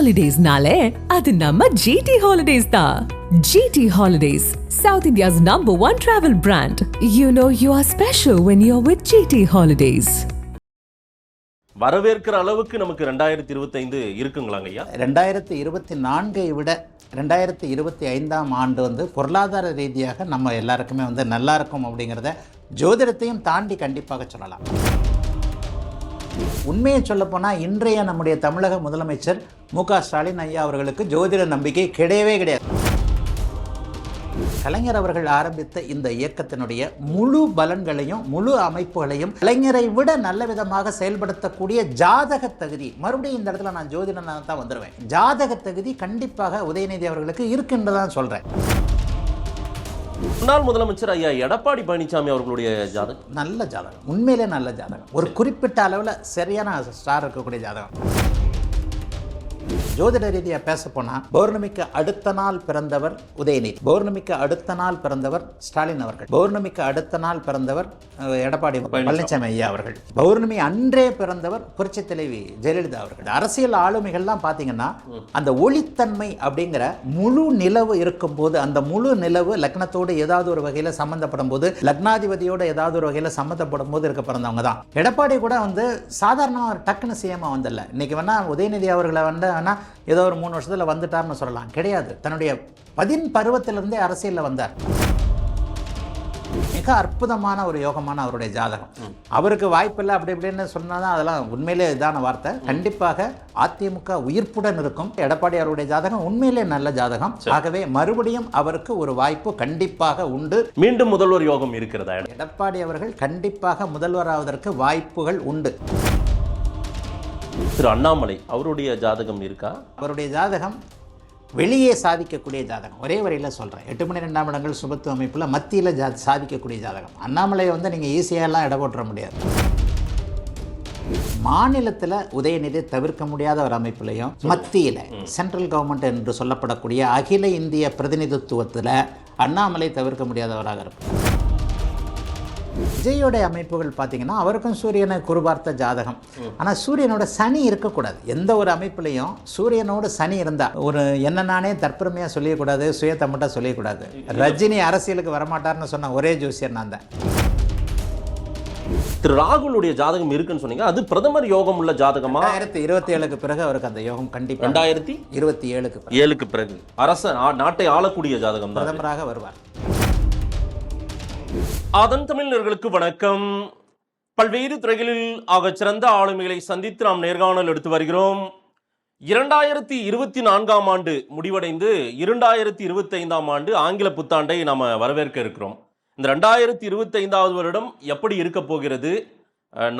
Holidays-nale, adu namma GT Holidays da. GT Holidays, South India's #1 travel brand. You know you are special when you're with GT Holidays. வரவேற்கிற அளவுக்கு நமக்கு 2025 இருக்குங்களாங்க ஐயா? 2024ஐ விட 2025ஆம் ஆண்டு வந்து பொருளாதார ரீதியாக நம்ம எல்லாருக்குமே வந்து நல்லா இருக்கும் அப்படிங்கிறத ஜோதிடத்தையும் தாண்டி கண்டிப்பாக சொல்லலாம். உண்மையை சொல்லப்போனால் இன்றைய நம்முடைய தமிழக முதலமைச்சர் மு.க. ஸ்டாலின் ஐயா அவர்களுக்கு ஜோதிட நம்பிக்கை கிடையவே கிடையாது. கலைஞர் அவர்கள் ஆரம்பித்த இந்த இயக்கத்தினுடைய முழு பலன்களையும் முழு அமைப்புகளையும் கலைஞரை விட நல்ல விதமாக செயல்படுத்தக்கூடிய ஜாதக தகுதி, மறுபடியும் இந்த இடத்துல நான் ஜோதிடனாக தான் வந்துடுவேன், ஜாதக தகுதி கண்டிப்பாக உதயநிதி அவர்களுக்கு இருக்குன்றதான் சொல்றேன். முன்னாள் முதலமைச்சர் ஐயா எடப்பாடி பழனிசாமி அவர்களுடைய ஜாதகம் நல்ல ஜாதகம், உண்மையிலே நல்ல ஜாதகம், ஒரு குறிப்பிட்ட அளவில் சரியான ஸ்டார் இருக்கக்கூடிய ஜாதகம். ஜோதிட ரீதியாக பேச போனால் பௌர்ணமிக்கு அடுத்த நாள் பிறந்தவர் உதயநிதி, பௌர்ணமிக்கு அடுத்த நாள் பிறந்தவர் ஸ்டாலின் அவர்கள், பௌர்ணமிக்கு அடுத்த நாள் பிறந்தவர் எடப்பாடி பழனிசாமி ஐயா அவர்கள், பௌர்ணமி அன்றே பிறந்தவர் புரட்சி தலைவி ஜெயலலிதா அவர்கள். அரசியல் ஆளுமைகள்லாம் பார்த்தீங்கன்னா அந்த ஒளித்தன்மை அப்படிங்கிற முழு நிலவு இருக்கும்போது, அந்த முழு நிலவு லக்னத்தோடு ஏதாவது ஒரு வகையில் சம்மந்தப்படும் போது, லக்னாதிபதியோடு ஏதாவது ஒரு வகையில் சம்மந்தப்படும் போது இருக்க பிறந்தவங்க தான். எடப்பாடி கூட வந்து சாதாரணமாக டக்குன்னு சிஎம்மாக வந்தல. இன்னைக்கு வேணா உதயநிதி அவர்களை வந்து ஆனால் ஏதோ ஒரு 3 வருஷத்தில் வந்துட்டார்னு சொல்லலாம், கிடையாது. தன்னுடைய 10 பருவத்திலிருந்தே அரசியலில் வந்தார். மிக அற்புதமான ஒரு யோகமான அவருடைய ஜாதகம். அவருக்கு வாய்ப்பில்லை அப்படி இப்படின்னு சொன்னாதான் அதெல்லாம் உண்மையிலே இதான வார்த்தை. கண்டிப்பாக அதிமுக உயிர்ப்புடன் இருக்கும். எடப்பாடி அவருடைய ஜாதகம் உண்மையிலே நல்ல ஜாதகம். ஆகவே மறுபடியும் அவருக்கு ஒரு வாய்ப்பு கண்டிப்பாக உண்டு. மீண்டும் முதல்வர் யோகம் இருக்கிறதா? எடப்பாடி அவர்கள் கண்டிப்பாக முதல்வராவதற்கு வாய்ப்புகள் உண்டு. திரு அண்ணாமலை அவருடைய ஜாதகம் இருக்கா? அவருடைய ஜாதகம் வெளியே சாதிக்கக்கூடிய ஜாதகம். ஒரே வரையில் சொல்கிறேன், 8 மணி 2ஆம் இடங்கள் சுபத்துவ அமைப்பில் மத்தியில் சாதிக்கக்கூடிய ஜாதகம். அண்ணாமலையை வந்து நீங்கள் ஈஸியாகலாம் இட போட்டுற முடியாது. மாநிலத்தில் உதயநிதி தவிர்க்க முடியாத ஒரு அமைப்பிலையும், மத்தியில் சென்ட்ரல் கவர்மெண்ட் என்று சொல்லப்படக்கூடிய அகில இந்திய பிரதிநிதித்துவத்தில் அண்ணாமலை தவிர்க்க முடியாதவராக இருப்பார். விஜயோடைய அமைப்புகள் பார்த்தீங்கன்னா அவருக்கும் சூரியனை குருபார்த்த ஜாதகம். ஆனால் சூரியனோட சனி இருக்கக்கூடாது. எந்த ஒரு அமைப்புலையும் சூரியனோட சனி இருந்தால், ஒரு என்ன நானே தற்பெருமையாக சொல்லிடக்கூடாது, சுயத்தை மட்டும் சொல்லிடக்கூடாது. ரஜினி அரசியலுக்கு வரமாட்டார்னு சொன்ன ஒரே ஜோசியர் நான் தான். திரு ராகுலுடைய ஜாதகம் இருக்குன்னு சொன்னீங்க, அது பிரதமர் யோகம் உள்ள ஜாதகமா? 2027க்கு பிறகு அவருக்கு அந்த யோகம் கண்டிப்பாக 2027க்கு பிறகு அரச நாட்டை ஆளக்கூடிய ஜாதகம் தான், பிரதமராக வருவார். அதன் தமிழர்களுக்கு வணக்கம். பல்வேறு துறைகளில் ஆக சிறந்த ஆளுமைகளை சந்தித்து நாம் நேர்காணல் எடுத்து வருகிறோம். 2024ஆம் ஆண்டு முடிவடைந்து 2025ஆம் ஆண்டு ஆங்கில புத்தாண்டை நாம் வரவேற்க இருக்கிறோம். இந்த 2025வது வருடம் எப்படி இருக்க போகிறது,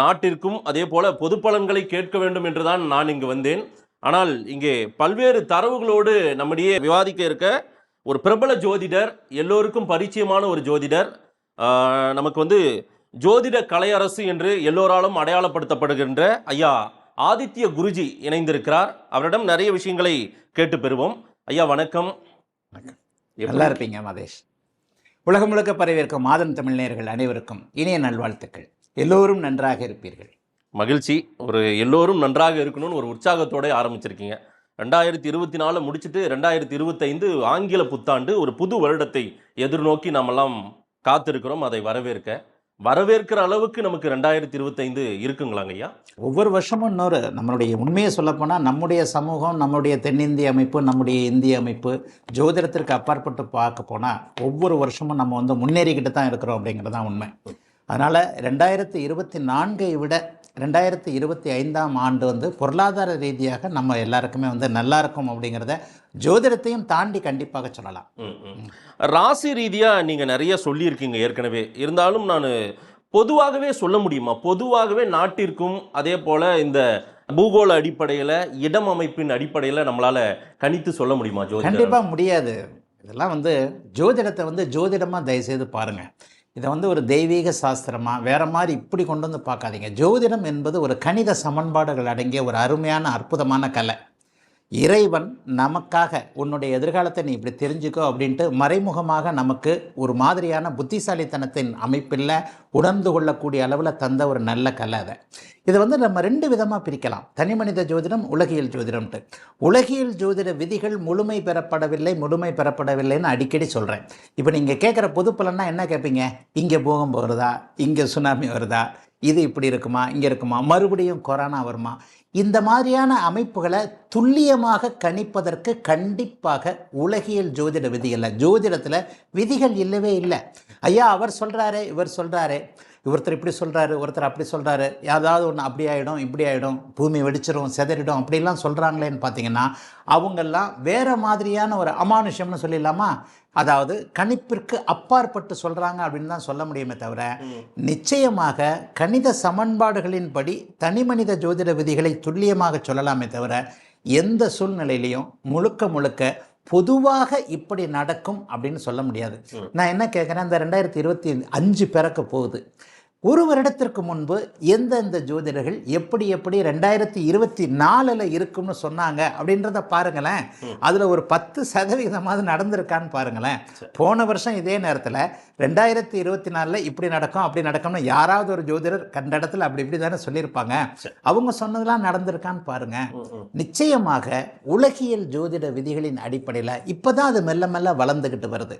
நாட்டிற்கும் அதே போல பொது பலன்களை கேட்க வேண்டும் என்றுதான் நான் இங்கு வந்தேன். ஆனால் இங்கே பல்வேறு தரவுகளோடு நம்மிடையே விவாதிக்க இருக்க ஒரு பிரபல ஜோதிடர், எல்லோருக்கும் பரிச்சயமான ஒரு ஜோதிடர், நமக்கு வந்து ஜோதிட கலையரசு என்று எல்லோராலும் அடையாளப்படுத்தப்படுகின்ற ஐயா ஆதித்ய குருஜி இணைந்திருக்கிறார். அவரிடம் நிறைய விஷயங்களை கேட்டு பெறுவோம். ஐயா வணக்கம். நல்லா இருப்பீங்க மதேஷ். உலகம் முழுக்க பரவியிருக்கும் மாதன் தமிழ் நேயர்கள் அனைவருக்கும் இனிய நல்வாழ்த்துக்கள். எல்லோரும் நன்றாக இருப்பீர்கள். மகிழ்ச்சி. ஒரு எல்லோரும் நன்றாக இருக்கணும்னு ஒரு உற்சாகத்தோட ஆரம்பிச்சிருக்கீங்க. 2024 முடிச்சுட்டு 2025 ஆங்கில புத்தாண்டு, ஒரு புது வருடத்தை எதிர்நோக்கி நாமெல்லாம் காத்திருக்கிறோம். அதை வரவேற்கிற அளவுக்கு நமக்கு 2025 இருக்குங்களாங்க ஐயா? ஒவ்வொரு வருஷமும் இன்னொரு, நம்மளுடைய உண்மையை சொல்லப்போனால் நம்முடைய சமூகம், நம்முடைய தென்னிந்திய அமைப்பு, நம்முடைய இந்திய அமைப்பு ஜோதிடத்திற்கு அப்பாற்பட்டு பார்க்க போனால் ஒவ்வொரு வருஷமும் நம்ம வந்து முன்னேறிக்கிட்டு தான் இருக்கிறோம் அப்படிங்கிறது தான் உண்மை. அதனால் 2024ஐ விட 2025ஆம் ஆண்டு வந்து பொருளாதார ரீதியாக நம்ம எல்லாருக்குமே வந்து நல்லா இருக்கும் அப்படிங்கிறத ஜோதிடத்தையும் தாண்டி கண்டிப்பாக சொல்லலாம். ராசி ரீதியா நீங்க நிறைய சொல்லியிருக்கீங்க ஏற்கனவே. இருந்தாலும் நான் பொதுவாகவே சொல்ல முடியுமா? பொதுவாகவே நாட்டிற்கும் அதே போல இந்த பூகோள அடிப்படையில், இடம் அமைப்பின் அடிப்படையில் நம்மளால கணித்து சொல்ல முடியுமா? கண்டிப்பாக முடியாது. இதெல்லாம் வந்து ஜோதிடத்தை வந்து ஜோதிடமாக தயவுசெய்து பாருங்கள். இதை வந்து ஒரு தெய்வீக சாஸ்திரமாக வேறு மாதிரி இப்படி கொண்டு வந்து பார்க்காதீங்க. ஜோதிடம் என்பது ஒரு கணித சமன்பாடுகள் அடங்கிய ஒரு அருமையான அற்புதமான கலை. இறைவன் நமக்காக உன்னுடைய எதிர்காலத்தை நீ இப்படி தெரிஞ்சுக்கோ அப்படின்ட்டு மறைமுகமாக நமக்கு ஒரு மாதிரியான புத்திசாலித்தனத்தின் அமைப்பில் உணர்ந்து கொள்ளக்கூடிய அளவில் தந்த ஒரு நல்ல கலை அதை. இதை வந்து நம்ம 2 விதமாக பிரிக்கலாம், தனி மனித ஜோதிடம், உலகியல் ஜோதிடம்ட்டு. உலகியல் ஜோதிட விதிகள் முழுமை பெறப்படவில்லைன்னு அடிக்கடி சொல்கிறேன். இப்போ நீங்கள் கேட்குற பொது பலன்னா என்ன கேட்பீங்க? இங்கே பூகம்பம் வருதா, இங்கே சுனாமி வருதா, இது இப்படி இருக்குமா, இங்கே இருக்குமா, மறுபடியும் கொரோனா வருமா, இந்த மாதிரியான அமைப்புகளை துல்லியமாக கணிப்பதற்கு கண்டிப்பாக உலகியல் ஜோதிட விதி இல்லை. ஜோதிடத்தில் விதிகள் இல்லவே இல்லை. ஐயா அவர் சொல்கிறாரு, இவர் சொல்கிறாரு, ஒருத்தர் இப்படி சொல்கிறாரு, ஒருத்தர் அப்படி சொல்கிறாரு, ஏதாவது ஒன்று அப்படி ஆகிடும், இப்படி ஆகிடும், பூமி வெடிச்சிடும், செதறிடும், அப்படிலாம் சொல்கிறாங்களேன்னு பார்த்தீங்கன்னா அவங்கெல்லாம் வேறு மாதிரியான ஒரு அமானுஷம்னு சொல்லிடலாமா, அதாவது கணிப்பிற்கு அப்பாற்பட்டு சொல்கிறாங்க அப்படின்னு தான் சொல்ல முடியுமே தவிர, நிச்சயமாக கணித சமன்பாடுகளின்படி தனி மனித ஜோதிட விதிகளை துல்லியமாக சொல்லலாமே தவிர எந்த சூழ்நிலையிலையும் முழுக்க பொதுவாக இப்படி நடக்கும் அப்படின்னு சொல்ல முடியாது. நான் என்ன கேட்குறேன், இந்த 2025 பிறக்க போகுது. ஒரு வருடத்திற்கு முன்பு எந்தெந்த ஜோதிடர்கள் எப்படி 2024 இருக்கும்னு சொன்னாங்க அப்படின்றத பாருங்களேன். அதில் ஒரு 10% நடந்திருக்கான்னு பாருங்களேன். போன வருஷம் இதே நேரத்தில் 2024 இப்படி நடக்கும் அப்படி நடக்கும்னு யாராவது ஒரு ஜோதிடர் கண்ட இடத்துல அப்படி இப்படி தானே சொல்லியிருப்பாங்க. அவங்க சொன்னதெல்லாம் நடந்திருக்கான்னு பாருங்க. நிச்சயமாக உலகியல் ஜோதிட விதிகளின் அடிப்படையில் இப்போ தான் அது மெல்ல மெல்ல வளர்ந்துக்கிட்டு வருது.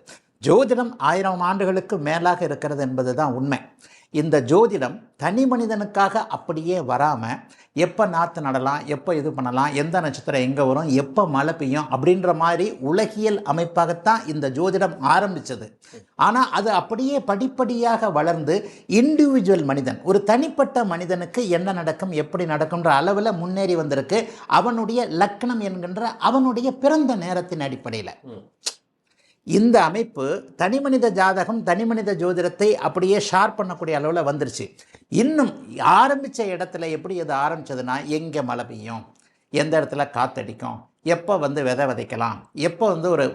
ஜோதிடம் 1000 ஆண்டுகளுக்கு மேலாக இருக்கிறது என்பது தான் உண்மை. இந்த ஜோதிடம் தனி மனிதனுக்காக அப்படியே வராமல் எப்போ நாற்று நடலாம், எப்போ இது பண்ணலாம், எந்த நட்சத்திரம் எங்கே வரும், எப்போ மழை பெய்யும் அப்படின்ற மாதிரி உலகியல் அமைப்பாகத்தான் இந்த ஜோதிடம் ஆரம்பித்தது. ஆனால் அது அப்படியே படிப்படியாக வளர்ந்து இண்டிவிஜுவல் மனிதன், ஒரு தனிப்பட்ட மனிதனுக்கு என்ன நடக்கும், எப்படி நடக்கும்ன்ற அளவில் முன்னேறி வந்திருக்கு. அவனுடைய லக்னம் என்கின்ற அவனுடைய பிறந்த நேரத்தின் அடிப்படையில் இந்த அமைப்பு தனி மனித ஜாதகம், தனி மனித ஜோதிடத்தை அப்படியே ஷார்ப் பண்ணக்கூடிய அளவில் வந்துருச்சு. இன்னும் ஆரம்பித்த இடத்துல எப்படி அது ஆரம்பித்ததுன்னா, எங்கே மழை பெய்யும், எந்த இடத்துல காற்றடிக்கும், எப்போ விதை விதைக்கலாம், எப்போ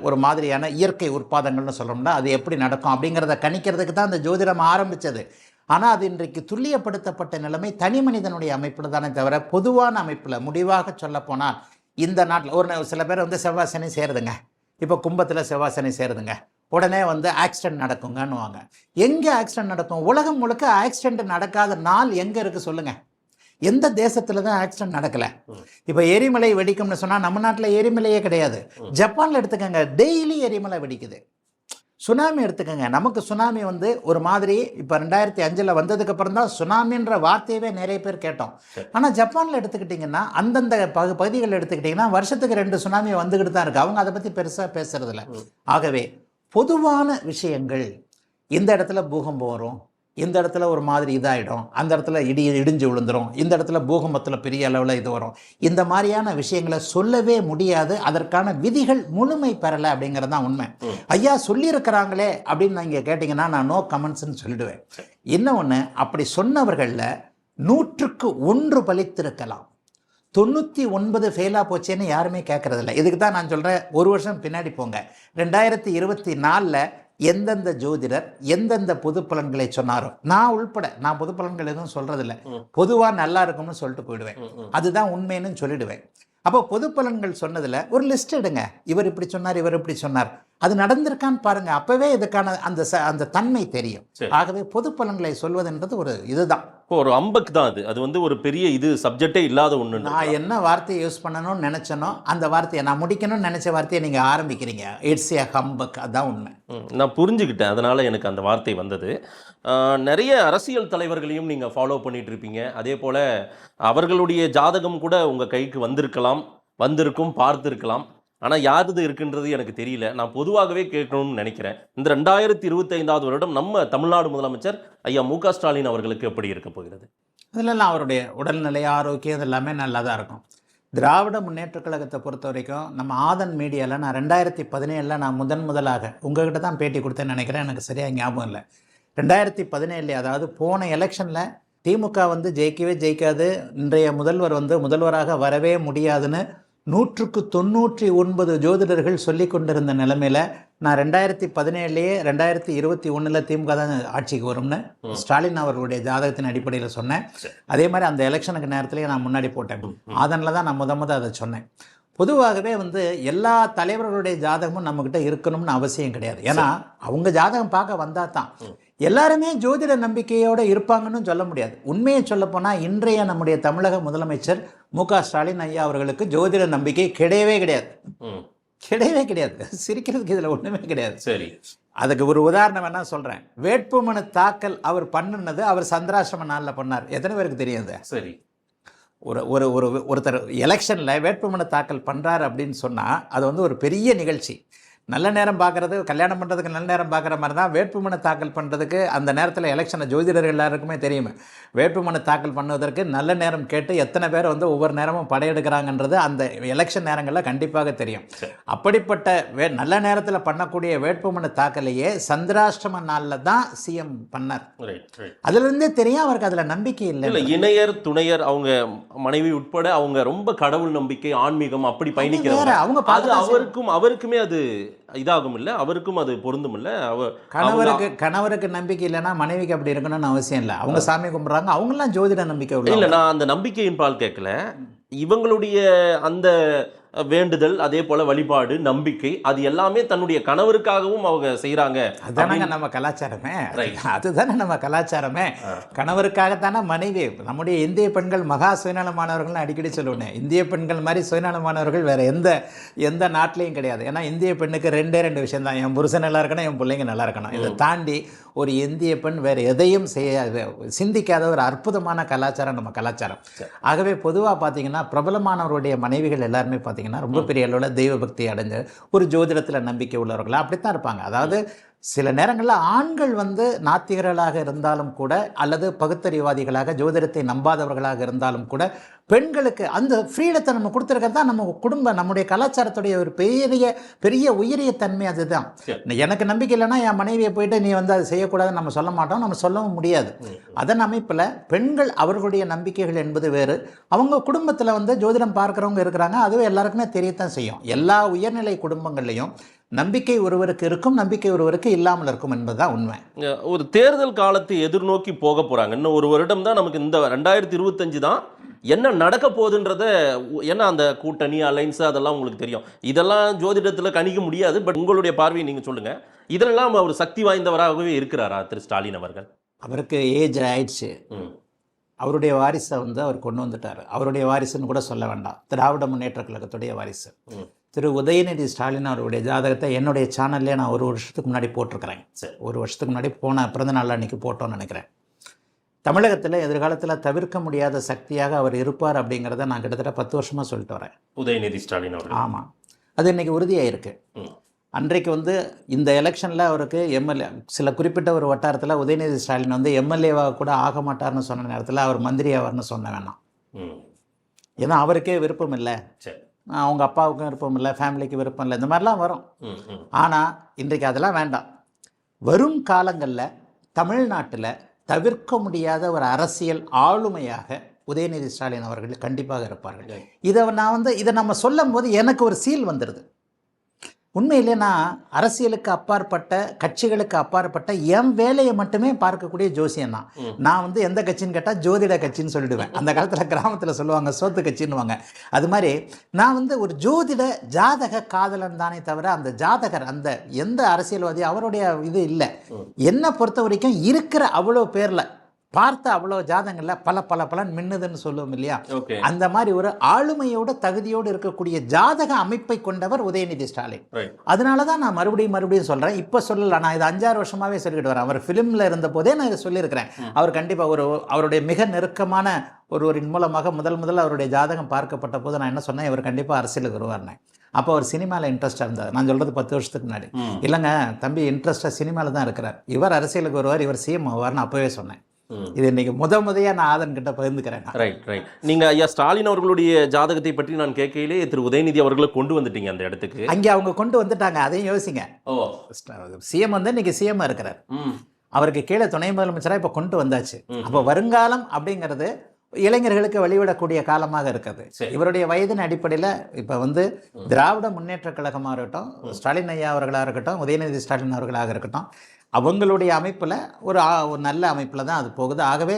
ஒரு மாதிரியான இயற்கை உற்பாதங்கள்னு சொல்கிறோம்னா அது எப்படி நடக்கும் அப்படிங்கிறத கணிக்கிறதுக்கு தான் அந்த ஜோதிடம் ஆரம்பித்தது. ஆனால் அது இன்றைக்கு துல்லியப்படுத்தப்பட்ட நிலைமை தனி மனிதனுடைய அமைப்பில் தானே தவிர பொதுவான அமைப்பில். முடிவாக சொல்லப்போனால் இந்த நாட்டில் ஒரு சில பேர் செவ்வாய் சனி சேருதுங்க, இப்போ கும்பத்தில் செவ்வாய் சனி சேருதுங்க, உடனே ஆக்சிடென்ட் நடக்குங்கன்னுவாங்க. எங்கே ஆக்சிடென்ட் நடக்கும்? உலகம் முழுக்க ஆக்சிடென்ட் நடக்காத நாள் எங்கே இருக்குது சொல்லுங்கள்? எந்த தேசத்தில் தான் ஆக்சிடென்ட் நடக்கலை? இப்போ எரிமலை வெடிக்கும்னு சொன்னால் நம்ம நாட்டில் எரிமலையே கிடையாது. ஜப்பானில் எடுத்துக்கோங்க, டெய்லி எரிமலை வெடிக்குது. சுனாமி எடுத்துக்கோங்க, நமக்கு சுனாமி ஒரு மாதிரி இப்போ 2005 வந்ததுக்கப்புறம் தான் சுனாமின்ற வார்த்தையவே நிறைய பேர் கேட்டோம். ஆனால் ஜப்பானில் எடுத்துக்கிட்டிங்கன்னா அந்தந்த பகுதிகள் எடுத்துக்கிட்டிங்கன்னா வருஷத்துக்கு 2 சுனாமி வந்துக்கிட்டு தான் இருக்குது. அவங்க அதை பற்றி பெருசாக பேசுறதில்ல. ஆகவே பொதுவான விஷயங்கள், இந்த இடத்துல பூகம்பம் வரும், இந்த இடத்துல ஒரு மாதிரி இதாகிடும், அந்த இடத்துல இடிஞ்சு விழுந்துடும், இந்த இடத்துல பூகம்பத்தில் பெரிய அளவில் இது வரும், இந்த மாதிரியான விஷயங்களை சொல்லவே முடியாது. அதற்கான விதிகள் முழுமை பெறலை அப்படிங்கிறது தான் உண்மை. ஐயா சொல்லியிருக்கிறாங்களே அப்படின்னு நீங்கள் கேட்டிங்கன்னா நான் நோ கமெண்ட்ஸ்ன்னு சொல்லிடுவேன். இன்னொன்று, அப்படி சொன்னவர்களில் 100க்கு 1 பலித்திருக்கலாம், 99 ஃபெயிலாக போச்சேன்னு யாருமே கேட்குறதில்ல. இதுக்கு தான் நான் சொல்கிறேன், ஒரு வருஷம் பின்னாடி போங்க, 2024 எந்தெந்த ஜோதிடர் எந்தெந்த பொது பலன்களை சொன்னாரோ, நான் உள்பட, நான் பொது பலன்கள் எதுவும் சொல்றதில்ல, பொதுவாக நல்லா இருக்கும்னு சொல்லிட்டு போயிடுவேன், அதுதான் உண்மைன்னு சொல்லிடுவேன். அப்போ பொது பலன்கள் சொன்னதில் ஒரு லிஸ்ட் எடுங்க, இவர் இப்படி சொன்னார், இவர் இப்படி சொன்னார், அது நடந்திருக்கான்னு பாருங்க, அப்பவே இதுக்கான அந்த தன்மை தெரியும். ஆகவே பொது பலன்களை சொல்வதுன்றது ஒரு இதுதான், ஒரு அம்பக் தான் அது. அது ஒரு பெரிய இது சப்ஜெக்டே இல்லாத ஒன்று. நான் என்ன வார்த்தையை யூஸ் பண்ணணும்னு நினைச்சனோ அந்த வார்த்தையை, நான் முடிக்கணும்னு நினைச்ச வார்த்தையை நீங்க ஆரம்பிக்கிறீங்க. இட்ஸ் ஏ ஹம்பக், அதான் உண்மை. நான் புரிஞ்சுக்கிட்டேன், அதனால எனக்கு அந்த வார்த்தை வந்தது. நிறைய அரசியல் தலைவர்களையும் நீங்கள் ஃபாலோ பண்ணிட்டு இருப்பீங்க. அதே போல் அவர்களுடைய ஜாதகம் கூட உங்கள் கைக்கு வந்திருக்கும், பார்த்துருக்கலாம். ஆனால் யாருது இருக்குன்றது எனக்கு தெரியல. நான் பொதுவாகவே கேட்கணும்னு நினைக்கிறேன். இந்த 2025 வருடம் நம்ம தமிழ்நாடு முதலமைச்சர் ஐயா மு.க. ஸ்டாலின் அவர்களுக்கு எப்படி இருக்க போகிறது? அதிலெல்லாம் அவருடைய உடல்நிலை, ஆரோக்கியம் இதெல்லாமே நல்லா தான் இருக்கும். திராவிட முன்னேற்ற கழகத்தை பொறுத்த வரைக்கும் நம்ம ஆதன் மீடியாவில் நான் 2017 நான் முதலாக உங்கள்கிட்ட தான் பேட்டி கொடுத்தேன்னு நினைக்கிறேன், எனக்கு சரியாக ஞாபகம் இல்லை. 2017 அதாவது போன எலெக்ஷனில் திமுக ஜெயிக்கவே ஜெயிக்காது, இன்றைய முதல்வர் முதல்வராக வரவே முடியாதுன்னு 100க்கு 99 ஜோதிடர்கள் சொல்லி கொண்டிருந்த நிலைமையில் நான் 2017 2021 திமுக தான் ஆட்சிக்கு வரும்னு ஸ்டாலின் அவர்களுடைய ஜாதகத்தின் அடிப்படையில் சொன்னேன். அதே மாதிரி அந்த எலெக்ஷனுக்கு நேரத்திலேயே நான் முன்னாடி போட்டேன், அதனில் தான் நான் அதை சொன்னேன். பொதுவாகவே வந்து எல்லா தலைவர்களுடைய ஜாதகமும் நம்மக்கிட்ட இருக்கணும்னு அவசியம் கிடையாது. ஏன்னா அவங்க ஜாதகம் பார்க்க வந்தால் தான் எல்லாருமே ஜோதிட நம்பிக்கையோடு இருப்பாங்கன்னு சொல்ல முடியாது. உண்மையை சொல்லப்போனால் இன்றைய நம்முடைய தமிழக முதலமைச்சர் மு.க. ஸ்டாலின் ஐயா அவர்களுக்கு ஜோதிட நம்பிக்கை கிடையவே கிடையாது. கிடையவே கிடையாது. சிரிக்கிறதுக்கு இதில் ஒன்றுமே கிடையாது. சரி, அதுக்கு ஒரு உதாரணம் வேணா சொல்கிறேன். வேட்புமனு தாக்கல் அவர் பண்ணினது அவர் சந்திராசிரம நாளில் பண்ணார். எத்தனை பேருக்கு தெரியாது? சரி, ஒருத்தர் எலெக்ஷனில் வேட்புமனு தாக்கல் பண்ணுறாரு அப்படின்னு சொன்னால் அது வந்து ஒரு பெரிய நிகழ்ச்சி. நல்ல நேரம் பார்க்குறது, கல்யாணம் பண்ணுறதுக்கு நல்ல நேரம் பார்க்குற மாதிரி தான் வேட்புமனு தாக்கல் பண்ணுறதுக்கு அந்த நேரத்தில் எலெக்ஷனை ஜோதிடர்கள் எல்லாருக்குமே தெரியுமே. வேட்புமனு தாக்கல் பண்ணுவதற்கு நல்ல நேரம் கேட்டு எத்தனை பேர் வந்து ஒவ்வொரு நேரமும் படையெடுக்கிறாங்கன்றது அந்த எலெக்ஷன் நேரங்களில் கண்டிப்பாக தெரியும். அப்படிப்பட்ட நல்ல நேரத்தில் பண்ணக்கூடிய வேட்புமனு தாக்கலையே சந்திராஷ்டம நாளில் தான் சிஎம் பண்ணார். அதுலேருந்தே தெரியும் அவருக்கு அதில் நம்பிக்கை இல்லை. இணையர் துணையர் அவங்க மனைவி உட்பட அவங்க ரொம்ப கடவுள் நம்பிக்கை, ஆன்மீகம் அப்படி பயணிக்கிறாங்க. அவங்க அவருக்குமே அது இதாகும் இல்ல, அவருக்கும் அது பொருந்தும் இல்ல. கணவருக்கு நம்பிக்கை இல்லைன்னா மனைவிக்கு அப்படி இருக்கணும்னு அவசியம் இல்லை. அவங்க சாமி கும்பிட்றாங்க, அவங்கெல்லாம் ஜோதிட நம்பிக்கை இல்லை. நான் அந்த நம்பிக்கையின் பால் கேட்கல. இவங்களுடைய அந்த வேண்டுதல், அதே போல வழிபாடு, நம்பிக்கை, அது எல்லாமே தன்னுடைய கணவருக்காகவும் அவங்க செய்யறாங்க. அதுதானங்க நம்ம கலாச்சாரமே. அதுதானே நம்ம கலாச்சாரமே. கணவருக்காகத்தானே மனைவி. நம்முடைய இந்திய பெண்கள் மகா சுயநலமானவர்கள் அடிக்கடி சொல்லுவேன். இந்திய பெண்கள் மாதிரி சுயநலமானவர்கள் வேற எந்த நாட்டிலையும் கிடையாது. ஏன்னா இந்திய பெண்ணுக்கு ரெண்டு விஷயம் தான், என் புருஷன் நல்லா இருக்கணும், என் பிள்ளைங்க நல்லா இருக்கணும். இதை தாண்டி ஒரு இந்திய பெண் வேறு எதையும் சிந்திக்காத ஒரு அற்புதமான கலாச்சாரம் நம்ம கலாச்சாரம். ஆகவே பொதுவாக பார்த்தீங்கன்னா பிரபலமானவருடைய மனைவிகள் எல்லாருமே பார்த்தீங்கன்னா ரொம்ப பெரிய அளவில் தெய்வ பக்தி அடைஞ்ச ஒரு ஜோதிடத்தில் நம்பிக்கை உள்ளவர்களாக அப்படித்தான் இருப்பாங்க. அதாவது சில நேரங்களில் ஆண்கள் வந்து நாத்திகர்களாக இருந்தாலும் கூட அல்லது பகுத்தறிவாதிகளாக ஜோதிடத்தை நம்பாதவர்களாக இருந்தாலும் கூட பெண்களுக்கு அந்த ஃப்ரீடத்தை நம்ம கொடுத்துருக்கிறது தான் நம்ம நம்முடைய கலாச்சாரத்துடைய ஒரு பெரிய உயரிய தன்மை. அதுதான் எனக்கு நம்பிக்கை இல்லைன்னா என் மனைவியை போயிட்டு நீ வந்து அதை செய்யக்கூடாதுன்னு நம்ம சொல்ல மாட்டோம், நம்ம சொல்லவும் முடியாது. அதன் அமைப்பில் பெண்கள் அவர்களுடைய நம்பிக்கைகள் என்பது வேறு. அவங்க குடும்பத்தில் வந்து ஜோதிடம் பார்க்குறவங்க இருக்கிறாங்க, அதுவும் எல்லாருக்குமே தெரியத்தான் செய்யும். எல்லா உயர்நிலை குடும்பங்கள்லையும் நம்பிக்கை ஒருவருக்கு இருக்கும், நம்பிக்கை ஒருவருக்கு இல்லாமல் இருக்கும் என்பதுதான் உண்மை. ஒரு தேர்தல் காலத்தை எதிர்நோக்கி போக போறாங்க. இன்னும் ஒரு வருடம் தான் நமக்கு. இந்த 2025 தான் என்ன நடக்க போகுதுன்றத, ஏன்னா அந்த கூட்டணி அலைன்ஸ் அதெல்லாம் உங்களுக்கு தெரியும். இதெல்லாம் ஜோதிடத்தில் கணிக்க முடியாது. பட் உங்களுடைய பார்வையை நீங்க சொல்லுங்க. இதெல்லாம் அவர் சக்தி வாய்ந்தவராகவே இருக்கிறாரா திரு ஸ்டாலின் அவர்கள்? அவருக்கு ஏஜ் ஆயிடுச்சு. அவருடைய வாரிசை வந்து அவர் கொண்டு வந்துட்டார். அவருடைய வாரிசுன்னு கூட சொல்ல வேண்டாம், திராவிட முன்னேற்ற கழகத்துடைய வாரிசு திரு உதயநிதி ஸ்டாலின் அவருடைய ஜாதகத்தை என்னுடைய சேனல்லே நான் ஒரு வருஷத்துக்கு முன்னாடி போட்டிருக்கிறேன். ஒரு வருஷத்துக்கு முன்னாடி போன பிறந்த நாள் அன்றைக்கி போட்டோன்னு நினைக்கிறேன். தமிழகத்தில் எதிர்காலத்தில் தவிர்க்க முடியாத சக்தியாக அவர் இருப்பார் அப்படிங்கிறத நான் கிட்டத்தட்ட 10 வருஷமாக சொல்லிட்டு வரேன். உதயநிதி ஸ்டாலின் அவர். ஆமாம், அது இன்றைக்கி உறுதியாயிருக்கு. அன்றைக்கு வந்து இந்த எலெக்ஷனில் அவருக்கு எம்எல்ஏ சில குறிப்பிட்ட ஒரு வட்டாரத்தில் உதயநிதி ஸ்டாலின் வந்து எம்எல்ஏவாக கூட ஆக மாட்டார்னு சொன்ன நேரத்தில் அவர் மந்திரி ஆவார்னு சொன்ன வேணாம். ஏன்னா அவருக்கே விருப்பம் இல்லை, அவங்க அப்பாவுக்கும் விருப்பம் இல்லை, ஃபேமிலிக்கு விருப்பம் இல்லை, இந்த மாதிரிலாம் வரும். ஆனால் இன்றைக்கு அதெல்லாம் வேண்டாம். வரும் காலங்களில் தமிழ்நாட்டில் தவிர்க்க முடியாத ஒரு அரசியல் ஆளுமையாக உதயநிதி ஸ்டாலின் அவர்கள் கண்டிப்பாக இருப்பார்கள். இதை நம்ம சொல்லும் போது எனக்கு ஒரு சீல் வந்துடுது. உண்மையிலே நான் அரசியலுக்கு அப்பாற்பட்ட, கட்சிகளுக்கு அப்பாற்பட்ட என் வேலையை மட்டுமே பார்க்கக்கூடிய ஜோசியம் தான். நான் வந்து எந்த கட்சின்னு கேட்டால் ஜோதிட கட்சின்னு சொல்லிடுவேன். அந்த காலத்தில் கிராமத்தில் சொல்லுவாங்க சோத்து கட்சின்னுவாங்க. அது மாதிரி நான் வந்து ஒரு ஜோதிட ஜாதக காதலன் தானே தவிர அந்த ஜாதகர், அந்த எந்த அரசியல்வாதி அவருடைய இது இல்லை. என்னை பொறுத்த வரைக்கும் இருக்கிற அவ்வளோ பேரில் பார்த்த அவ்வளோ ஜாதகங்களில் பலன் மின்னுதுன்னு சொல்லுவோம் இல்லையா, அந்த மாதிரி ஒரு ஆளுமையோட தகுதியோடு இருக்கக்கூடிய ஜாதக அமைப்பை கொண்டவர் உதயநிதி ஸ்டாலின். அதனால தான் நான் மறுபடியும் சொல்கிறேன். இப்போ சொல்லலை, நான் இதை 5-6 வருஷமாகவே சொல்லிக்கிட்டு வரேன். அவர் ஃபிலிமில் இருந்த போதே நான் இதை சொல்லியிருக்கிறேன். அவர் கண்டிப்பாக அவருடைய மிக நெருக்கமான ஒருவரின் மூலமாக முதல் அவருடைய ஜாதகம் பார்க்கப்பட்ட போது நான் என்ன சொன்னேன், இவர் கண்டிப்பாக அரசியலுக்கு வருவார்னேன். அப்போ அவர் சினிமாவில் இன்ட்ரெஸ்டாக இருந்தார். நான் சொல்கிறது 10 வருஷத்துக்கு முன்னாடி. இல்லைங்க தம்பி இன்ட்ரெஸ்டாக சினிமாவில் தான் இருக்கிறார், இவர் அரசியலுக்கு வருவார், இவர் சிஎம் ஆவார்னு அப்போவே சொன்னேன். இது இன்னைக்கு முதையா நான் ஆதன் கிட்ட பகிர்ந்துக்கிறேன். ரைட். நீங்க ஐயா ஸ்டாலின் அவர்களுடைய ஜாதகத்தை பற்றி நான் கேட்கையிலே திரு உதயநிதி அவர்களை கொண்டு வந்துட்டீங்க அந்த இடத்துக்கு. அங்கே அவங்க கொண்டு வந்துட்டாங்க, அதையும் யோசிங்க. சிஎம் வந்து இன்னைக்கு சிஎம் இருக்கிறார், அவருக்கு கீழே துணை முதலமைச்சராக இப்போ கொண்டு வந்தாச்சு. அப்போ வருங்காலம் அப்படிங்கிறது இளைஞர்களுக்கு வழிவிடக்கூடிய காலமாக இருக்குது. இவருடைய வயதின் அடிப்படையில் இப்போ வந்து திராவிட முன்னேற்ற கழகமாக இருக்கட்டும், ஸ்டாலின் ஐயா அவர்களாக இருக்கட்டும், உதயநிதி ஸ்டாலின் அவர்களாக இருக்கட்டும், அவங்களுடைய அமைப்பில் ஒரு நல்ல அமைப்பில் தான் அது போகுது. ஆகவே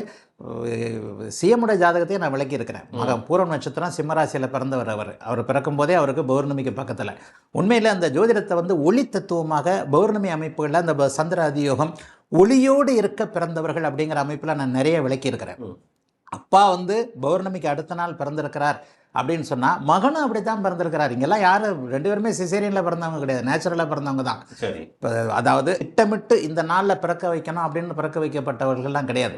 சிஎம்முடைய ஜாதகத்தையும் நான் விளக்கி இருக்கிறேன். மகம் பூர்வ நட்சத்திரம் சிம்மராசியில் பிறந்தவர். அவர் பிறக்கும் போதே அவருக்கு பௌர்ணமிக்கு பக்கத்தில். உண்மையில் அந்த ஜோதிடத்தை வந்து ஒளி தத்துவமாக பௌர்ணமி அமைப்புகளில் அந்த சந்திர அதியோகம் ஒளியோடு இருக்க பிறந்தவர்கள் அப்படிங்கிற அமைப்பில் நான் நிறைய விளக்கி இருக்கிறேன். அப்பா வந்து பௌர்ணமிக்கு அடுத்த நாள் பிறந்திருக்கிறார் அப்படின்னு சொன்னால் மகனும் அப்படி தான் பிறந்திருக்கிறார். இங்கெல்லாம் யாரும் 2 பேருமே சிசேரியனில் பிறந்தவங்க கிடையாது, நேச்சுரலாக பிறந்தவங்க தான். இப்போ அதாவது திட்டமிட்டு இந்த நாளில் பிறக்க வைக்கணும் அப்படின்னு பிறக்க வைக்கப்பட்டவர்கள்லாம் கிடையாது.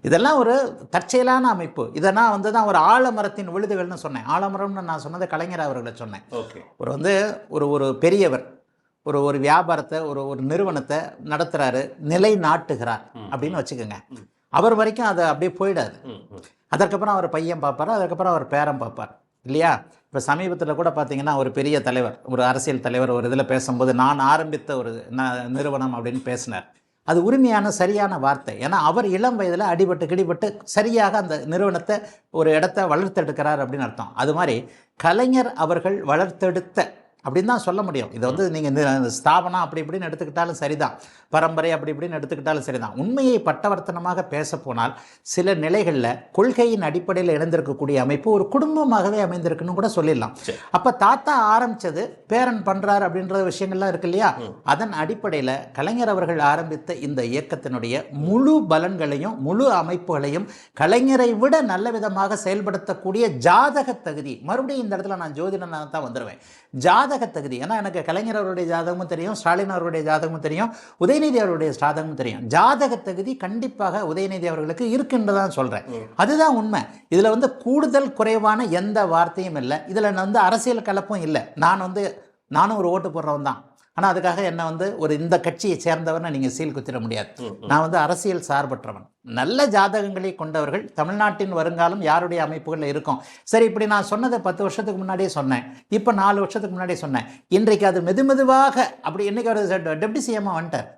இதெல்லாம் ஒரு தற்செயலான அமைப்பு. இதை நான் வந்து தான் ஒரு ஆலமரத்தின் விழுதுகள்னு சொன்னேன். ஆலமரம்னு நான் சொன்னது கலைஞர் அவர்களை சொன்னேன். ஒரு வந்து ஒரு பெரியவர் ஒரு வியாபாரத்தை ஒரு நிறுவனத்தை நடத்துகிறாரு, நிலை நாட்டுகிறார் அப்படின்னு வச்சுக்கோங்க. அவர் வரைக்கும் அது அப்படியே போயிடாது. அதற்கப்புறம் அவர் பையன் பார்ப்பார், அதுக்கப்புறம் அவர் பேரன் பார்ப்பார் இல்லையா? இப்போ சமீபத்தில் கூட பார்த்தீங்கன்னா ஒரு பெரிய தலைவர், ஒரு அரசியல் தலைவர் ஒரு இதில் பேசும்போது நான் ஆரம்பித்த ஒரு நிறுவனம் அப்படின்னு பேசினார். அது உரிமையான சரியான வார்த்தை. ஏன்னா அவர் இளம் வயதில் அடிபட்டு சரியாக அந்த நிறுவனத்தை ஒரு இடத்த வளர்த்தெடுக்கிறார் அப்படின்னு அர்த்தம். அது மாதிரி கலைஞர் அவர்கள் வளர்த்தெடுத்த அப்படின்னு தான் சொல்ல முடியும். இதை வந்து நீங்கள் ஸ்தாபனம் அப்படி இப்படின்னு எடுத்துக்கிட்டாலும் சரிதான், பரம்பரை அப்படி இப்படின்னு எடுத்துக்கிட்டாலும் சரிதான். உண்மையை பட்டவர்த்தனமாக பேச போனால் சில நிலைகளில் கொள்கையின் அடிப்படையில் இணைந்திருக்கக்கூடிய அமைப்பு ஒரு குடும்பமாகவே அமைந்திருக்குன்னு கூட சொல்லிடலாம். அப்போ தாத்தா ஆரம்பித்தது பேரன் பண்ணுறாரு அப்படின்ற விஷயங்கள்லாம் இருக்கு இல்லையா? அதன் அடிப்படையில் கலைஞர் அவர்கள் ஆரம்பித்த இந்த இயக்கத்தினுடைய முழு பலன்களையும் முழு அமைப்புகளையும் கலைஞரை விட நல்ல விதமாக செயல்படுத்தக்கூடிய ஜாதக தகுதி, மறுபடியும் இந்த இடத்துல நான் ஜோதிடனாக தான் வந்துடுவேன், ஜாதக தகுதி. ஏன்னா எனக்கு கலைஞர் அவருடைய ஜாதகமும் தெரியும், ஸ்டாலின் அவருடைய ஜாதகமும் தெரியும், உதயநிதி அவருடைய ஜாதகமும் தெரியும். ஜாதக தகுதி கண்டிப்பாக உதயநிதி அவர்களுக்கு இருக்குன்றதான் சொல்றேன். அதுதான் உண்மை. இதுல வந்து கூடுதல் குறைவான எந்த வார்த்தையும் இல்லை. இதுல வந்து அரசியல் கலப்பும் இல்லை. நானும் ஒரு ஓட்டு போடுறவன் தான். ஆனால் அதுக்காக என்ன வந்து இந்த கட்சியை சேர்ந்தவர்னு நீங்கள் சீல் குத்திட முடியாது. நான் வந்து அரசியல் சார்பற்றவன். நல்ல ஜாதகங்களை கொண்டவர்கள் தமிழ்நாட்டின் வருங்காலம் யாருடைய அமைப்புகளில் இருக்கும். சரி, இப்படி நான் சொன்னதை 10 வருஷத்துக்கு முன்னாடியே சொன்னேன், இப்போ 4 வருஷத்துக்கு முன்னாடியே சொன்னேன். இன்றைக்கு அது மெதுமெதுவாக அப்படி இன்னைக்கு ஒரு டெப்டி சிஎம்மாக வந்துட்டார்.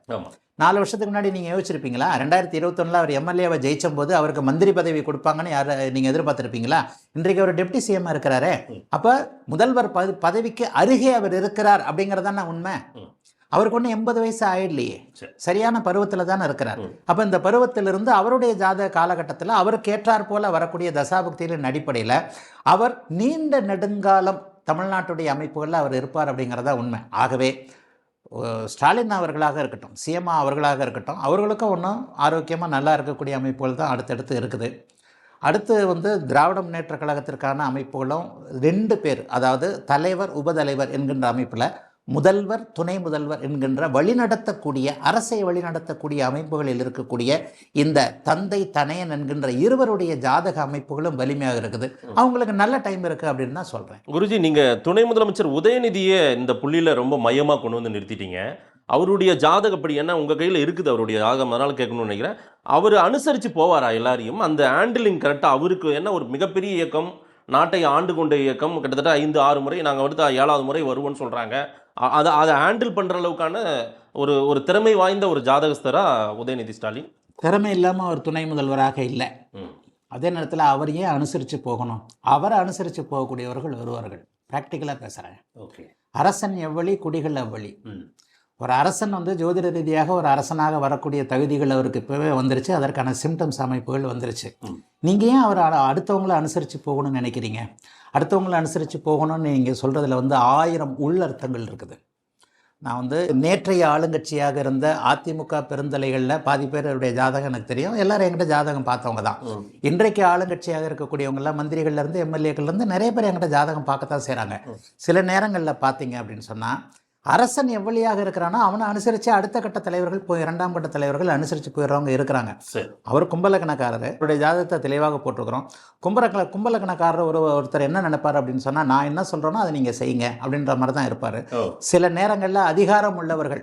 4 வருஷத்துக்கு முன்னாடி நீங்கள் யோசிச்சிருப்பீங்களா? 2021 அவர் எம்எல்ஏவை ஜெயிச்சும் போது அவருக்கு மந்திரி பதவி கொடுப்பாங்கன்னு நீங்கள் எதிர்பார்த்துருப்பீங்களா? இன்றைக்கு அவர் டெப்டி சிஎம் இருக்கிறாரே. அப்போ முதல்வர் பதவிக்கு அருகே அவர் இருக்கிறார் அப்படிங்கிறதான உண்மை. அவருக்கு ஒன்று 80 வயசு ஆயிடலையே, சரியான பருவத்தில் தானே இருக்கிறார். அப்போ இந்த பருவத்திலிருந்து அவருடைய ஜாதக காலகட்டத்தில் அவருக்கு ஏற்றாற் போல வரக்கூடிய தசாபுக்திகளின் அடிப்படையில் அவர் நீண்ட நெடுங்காலம் தமிழ்நாட்டுடைய அமைப்புகளில் அவர் இருப்பார் அப்படிங்கிறதா உண்மை. ஆகவே ஸ்டாலின் அவர்களாக இருக்கட்டும், சிஎம்ஆ அவர்களாக இருக்கட்டும், அவர்களுக்கும் ஒன்றும் ஆரோக்கியமாக நல்லா இருக்கக்கூடிய அமைப்புகள் தான் அடுத்தடுத்து இருக்குது. அடுத்து வந்து திராவிட முன்னேற்ற கழகத்திற்கான அமைப்புகளும் 2 பேர், அதாவது தலைவர் உபதலைவர் என்கின்ற அமைப்பில் முதல்வர் துணை முதல்வர் என்கின்ற வழிநடத்தக்கூடிய அரசை வழிநடத்தக்கூடிய அமைப்புகளில் இருக்கக்கூடிய இந்த தந்தை தனையன் என்கின்ற இருவருடைய ஜாதக அமைப்புகளும் வலிமையாக இருக்குது. அவங்களுக்கு நல்ல டைம் இருக்குது அப்படின்னு தான் சொல்கிறேன். குருஜி, நீங்கள் துணை முதலமைச்சர் உதயநிதியை இந்த புள்ளியில் ரொம்ப மையமாக கொண்டு வந்து நிறுத்திட்டீங்க. அவருடைய ஜாதகப்படி என்ன உங்கள் கையில் இருக்குது அவருடைய ஜாதகம், அதனால் கேட்கணும்னு நினைக்கிறேன். அவர் அனுசரித்து போவாரா எல்லாரையும்? அந்த ஹேண்டிலிங் கரெக்டாக அவருக்கு என்ன ஒரு மிகப்பெரிய இயக்கம், நாட்டை ஆண்டு கொண்ட இயக்கம், கிட்டத்தட்ட 5-6 முறை, நாங்கள் அடுத்த 7வது முறை வருவோன்னு சொல்கிறாங்க. அதை ஹேண்டில் பண்ணுற அளவுக்கான ஒரு திறமை வாய்ந்த ஒரு ஜாதகஸ்தரா உதயநிதி ஸ்டாலின்? திறமை இல்லாமல் அவர் துணை முதல்வராக இல்லை. அதே நேரத்தில் அவர் ஏன் அனுசரித்து போகணும்? அவரை அனுசரித்து போகக்கூடியவர்கள் வருவார்கள். ப்ராக்டிக்கலாக பேசுகிறாங்க. ஓகே, அரசன் எவ்வளி குடிகள் அவ்வளி. ஒரு அரசன் வந்து ஜோதிட ரீதியாக ஒரு அரசனாக வரக்கூடிய தகுதிகள் அவருக்கு இப்போவே வந்துருச்சு. அதற்கான சிம்டம்ஸ் அமைப்புகள் வந்துருச்சு. நீங்கள் ஏன் அவர் அடுத்தவங்களை அனுசரித்து போகணும்னு நினைக்கிறீங்க? அடுத்தவங்களை அனுசரித்து போகணும்னு நீங்கள் சொல்கிறதுல வந்து 1000 உள்ளர்த்தங்கள் இருக்குது. நான் வந்து நேற்றைய ஆளுங்கட்சியாக இருந்த அதிமுக பெருந்தலைகளில் பாதி பேருடைய ஜாதகம் எனக்கு தெரியும். எல்லாரும் என்கிட்ட ஜாதகம் பார்த்தவங்க தான். இன்றைக்கு ஆளுங்கட்சியாக இருக்கக்கூடியவங்களாம் மந்திரிகள்லேருந்து எம்எல்ஏக்கள்லேருந்து நிறைய பேர் என்கிட்ட ஜாதகம் பார்க்கத்தான் செய்கிறாங்க. சில நேரங்களில் பார்த்தீங்க அப்படின்னு சொன்னால் அரசன் எவ்வளியாக இருக்கிறானோ அவனை அனுசரித்து அடுத்த கட்ட தலைவர்கள் 2ஆம் கட்ட தலைவர்கள் அனுசரித்து போயிடுறவங்க இருக்கிறாங்க. அவர் கும்பலக்கணக்காரர். அவருடைய ஜாதகத்தை தெளிவாக போட்டிருக்கிறோம். கும்பலக்கணக்காரர் ஒருத்தர் என்ன நினைப்பார் அப்படின்னு சொன்னால், நான் என்ன சொல்கிறேனோ அதை நீங்கள் செய்யுங்க அப்படின்ற மாதிரி தான் இருப்பார். சில நேரங்களில் அதிகாரம் உள்ளவர்கள்,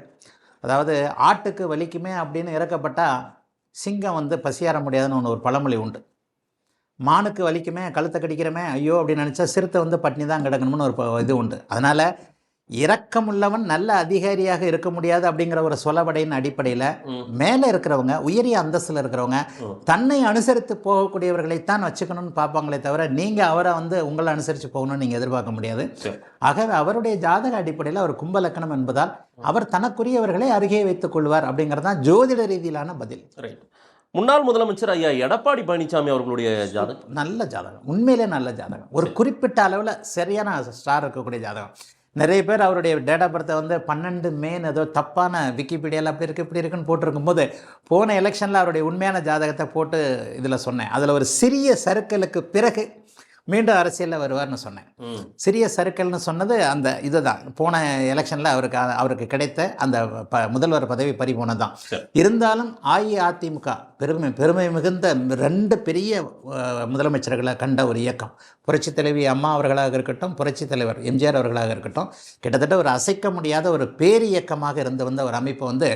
அதாவது ஆட்டுக்கு வலிக்குமே அப்படின்னு இறக்கப்பட்டால் சிங்கம் வந்து பசியார முடியாதுன்னு ஒரு பழமொழி உண்டு. மானுக்கு வலிக்குமே கழுத்தை கடிக்கிறமே ஐயோ அப்படின்னு நினச்சா சிறுத்தை வந்து பட்னி தான் கிடக்கணும்னு ஒரு இது உண்டு. அதனால் இரக்கமுள்ளவன் நல்ல அதிகாரியாக இருக்க முடியாது அப்படிங்கிற ஒரு சொலவடையின் அடிப்படையில் மேலே இருக்கிறவங்க, உயரிய அந்தஸ்தில் இருக்கிறவங்க தன்னை அனுசரித்து போகக்கூடியவர்களைத்தான் வச்சுக்கணும்னு பார்ப்பாங்களே தவிர நீங்கள் அவரை உங்களை அனுசரித்து போகணும்னு நீங்கள் எதிர்பார்க்க முடியாது. ஆகவே அவருடைய ஜாதக அடிப்படையில் அவர் கும்பலக்கணம் என்பதால் அவர் தனக்குரியவர்களை அருகே வைத்துக் கொள்வார் அப்படிங்கிறது தான் ஜோதிட ரீதியிலான பதில். முன்னாள் முதலமைச்சர் ஐயா எடப்பாடி பழனிசாமி அவர்களுடைய ஜாதகம் நல்ல ஜாதகம், உண்மையிலே நல்ல ஜாதகம். ஒரு குறிப்பிட்ட அளவில் சரியான ஸ்டார் இருக்கக்கூடிய ஜாதகம். நிறைய பேர் அவருடைய டேட் ஆஃப் பர்த்தை 12 மேன்னு ஏதோ தப்பான விக்கிபீடியாவில் அப்படி இருக்குது இப்படி இருக்குன்னு போட்டிருக்கும் போது போன எலெக்ஷனில் அவருடைய உண்மையான ஜாதகத்தை போட்டு இதில் சொன்னேன். அதில் ஒரு சிறிய சர்க்கிளுக்கு பிறகு மீண்டும் அரசியலில் வருவார்னு சொன்னேன். சிறிய சர்க்கிள்னு சொன்னது அந்த இதுதான். போன எலெக்ஷனில் அவருக்கு கிடைத்த அந்த முதல்வர் பதவி பறிபோனது தான். இருந்தாலும் அஇஅதிமுக பெருமை மிகுந்த 2 பெரிய முதலமைச்சர்களை கண்ட ஒரு இயக்கம். புரட்சித் தலைவி அம்மா அவர்களாக இருக்கட்டும், புரட்சித் தலைவர் எம்ஜிஆர் அவர்களாக இருக்கட்டும், கிட்டத்தட்ட ஒரு அசைக்க முடியாத ஒரு பேர் இயக்கமாக இருந்து வந்த ஒரு அமைப்பு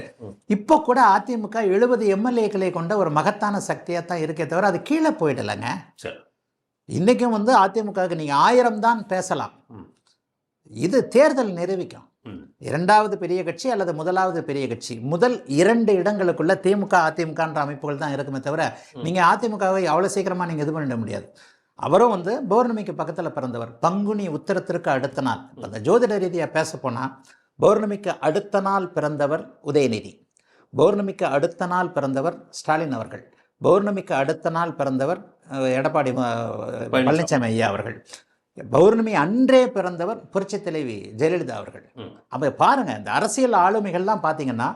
இப்போ கூட அதிமுக 70 எம்எல்ஏக்களை கொண்ட ஒரு மகத்தான சக்தியாக தான் இருக்கே தவிர அது கீழே போயிடலைங்க. இன்றைக்கும் அதிமுகவுக்கு நீங்கள் 1000 தான் பேசலாம், இது தேர்தல் நிரூபிக்கும். 2வது பெரிய கட்சி அல்லது 1வது பெரிய கட்சி, முதல் 2 இடங்களுக்குள்ள திமுக அதிமுகன்ற அமைப்புகள் தான் இருக்குமே தவிர நீங்கள் அதிமுகவை அவ்வளோ சீக்கிரமாக நீங்கள் இது பண்ணிட முடியாது. அவரும் பௌர்ணமிக்கு பக்கத்தில் பிறந்தவர். பங்குனி உத்தரத்திற்கு அடுத்த நாள், அந்த ஜோதிட ரீதியாக பேச போனால் பௌர்ணமிக்கு அடுத்த நாள் பிறந்தவர் உதயநிதி, பௌர்ணமிக்கு அடுத்த நாள் பிறந்தவர் ஸ்டாலின் அவர்கள், பௌர்ணமிக்கு அடுத்த நாள் பிறந்தவர் எடப்பாடி பழனிசாமி ஐயா அவர்கள், பௌர்ணமி அன்றே பிறந்தவர் புரட்சித் தலைவி ஜெயலலிதா அவர்கள். அப்போ பாருங்க, இந்த அரசியல் ஆளுமைகள்லாம் பார்த்தீங்கன்னா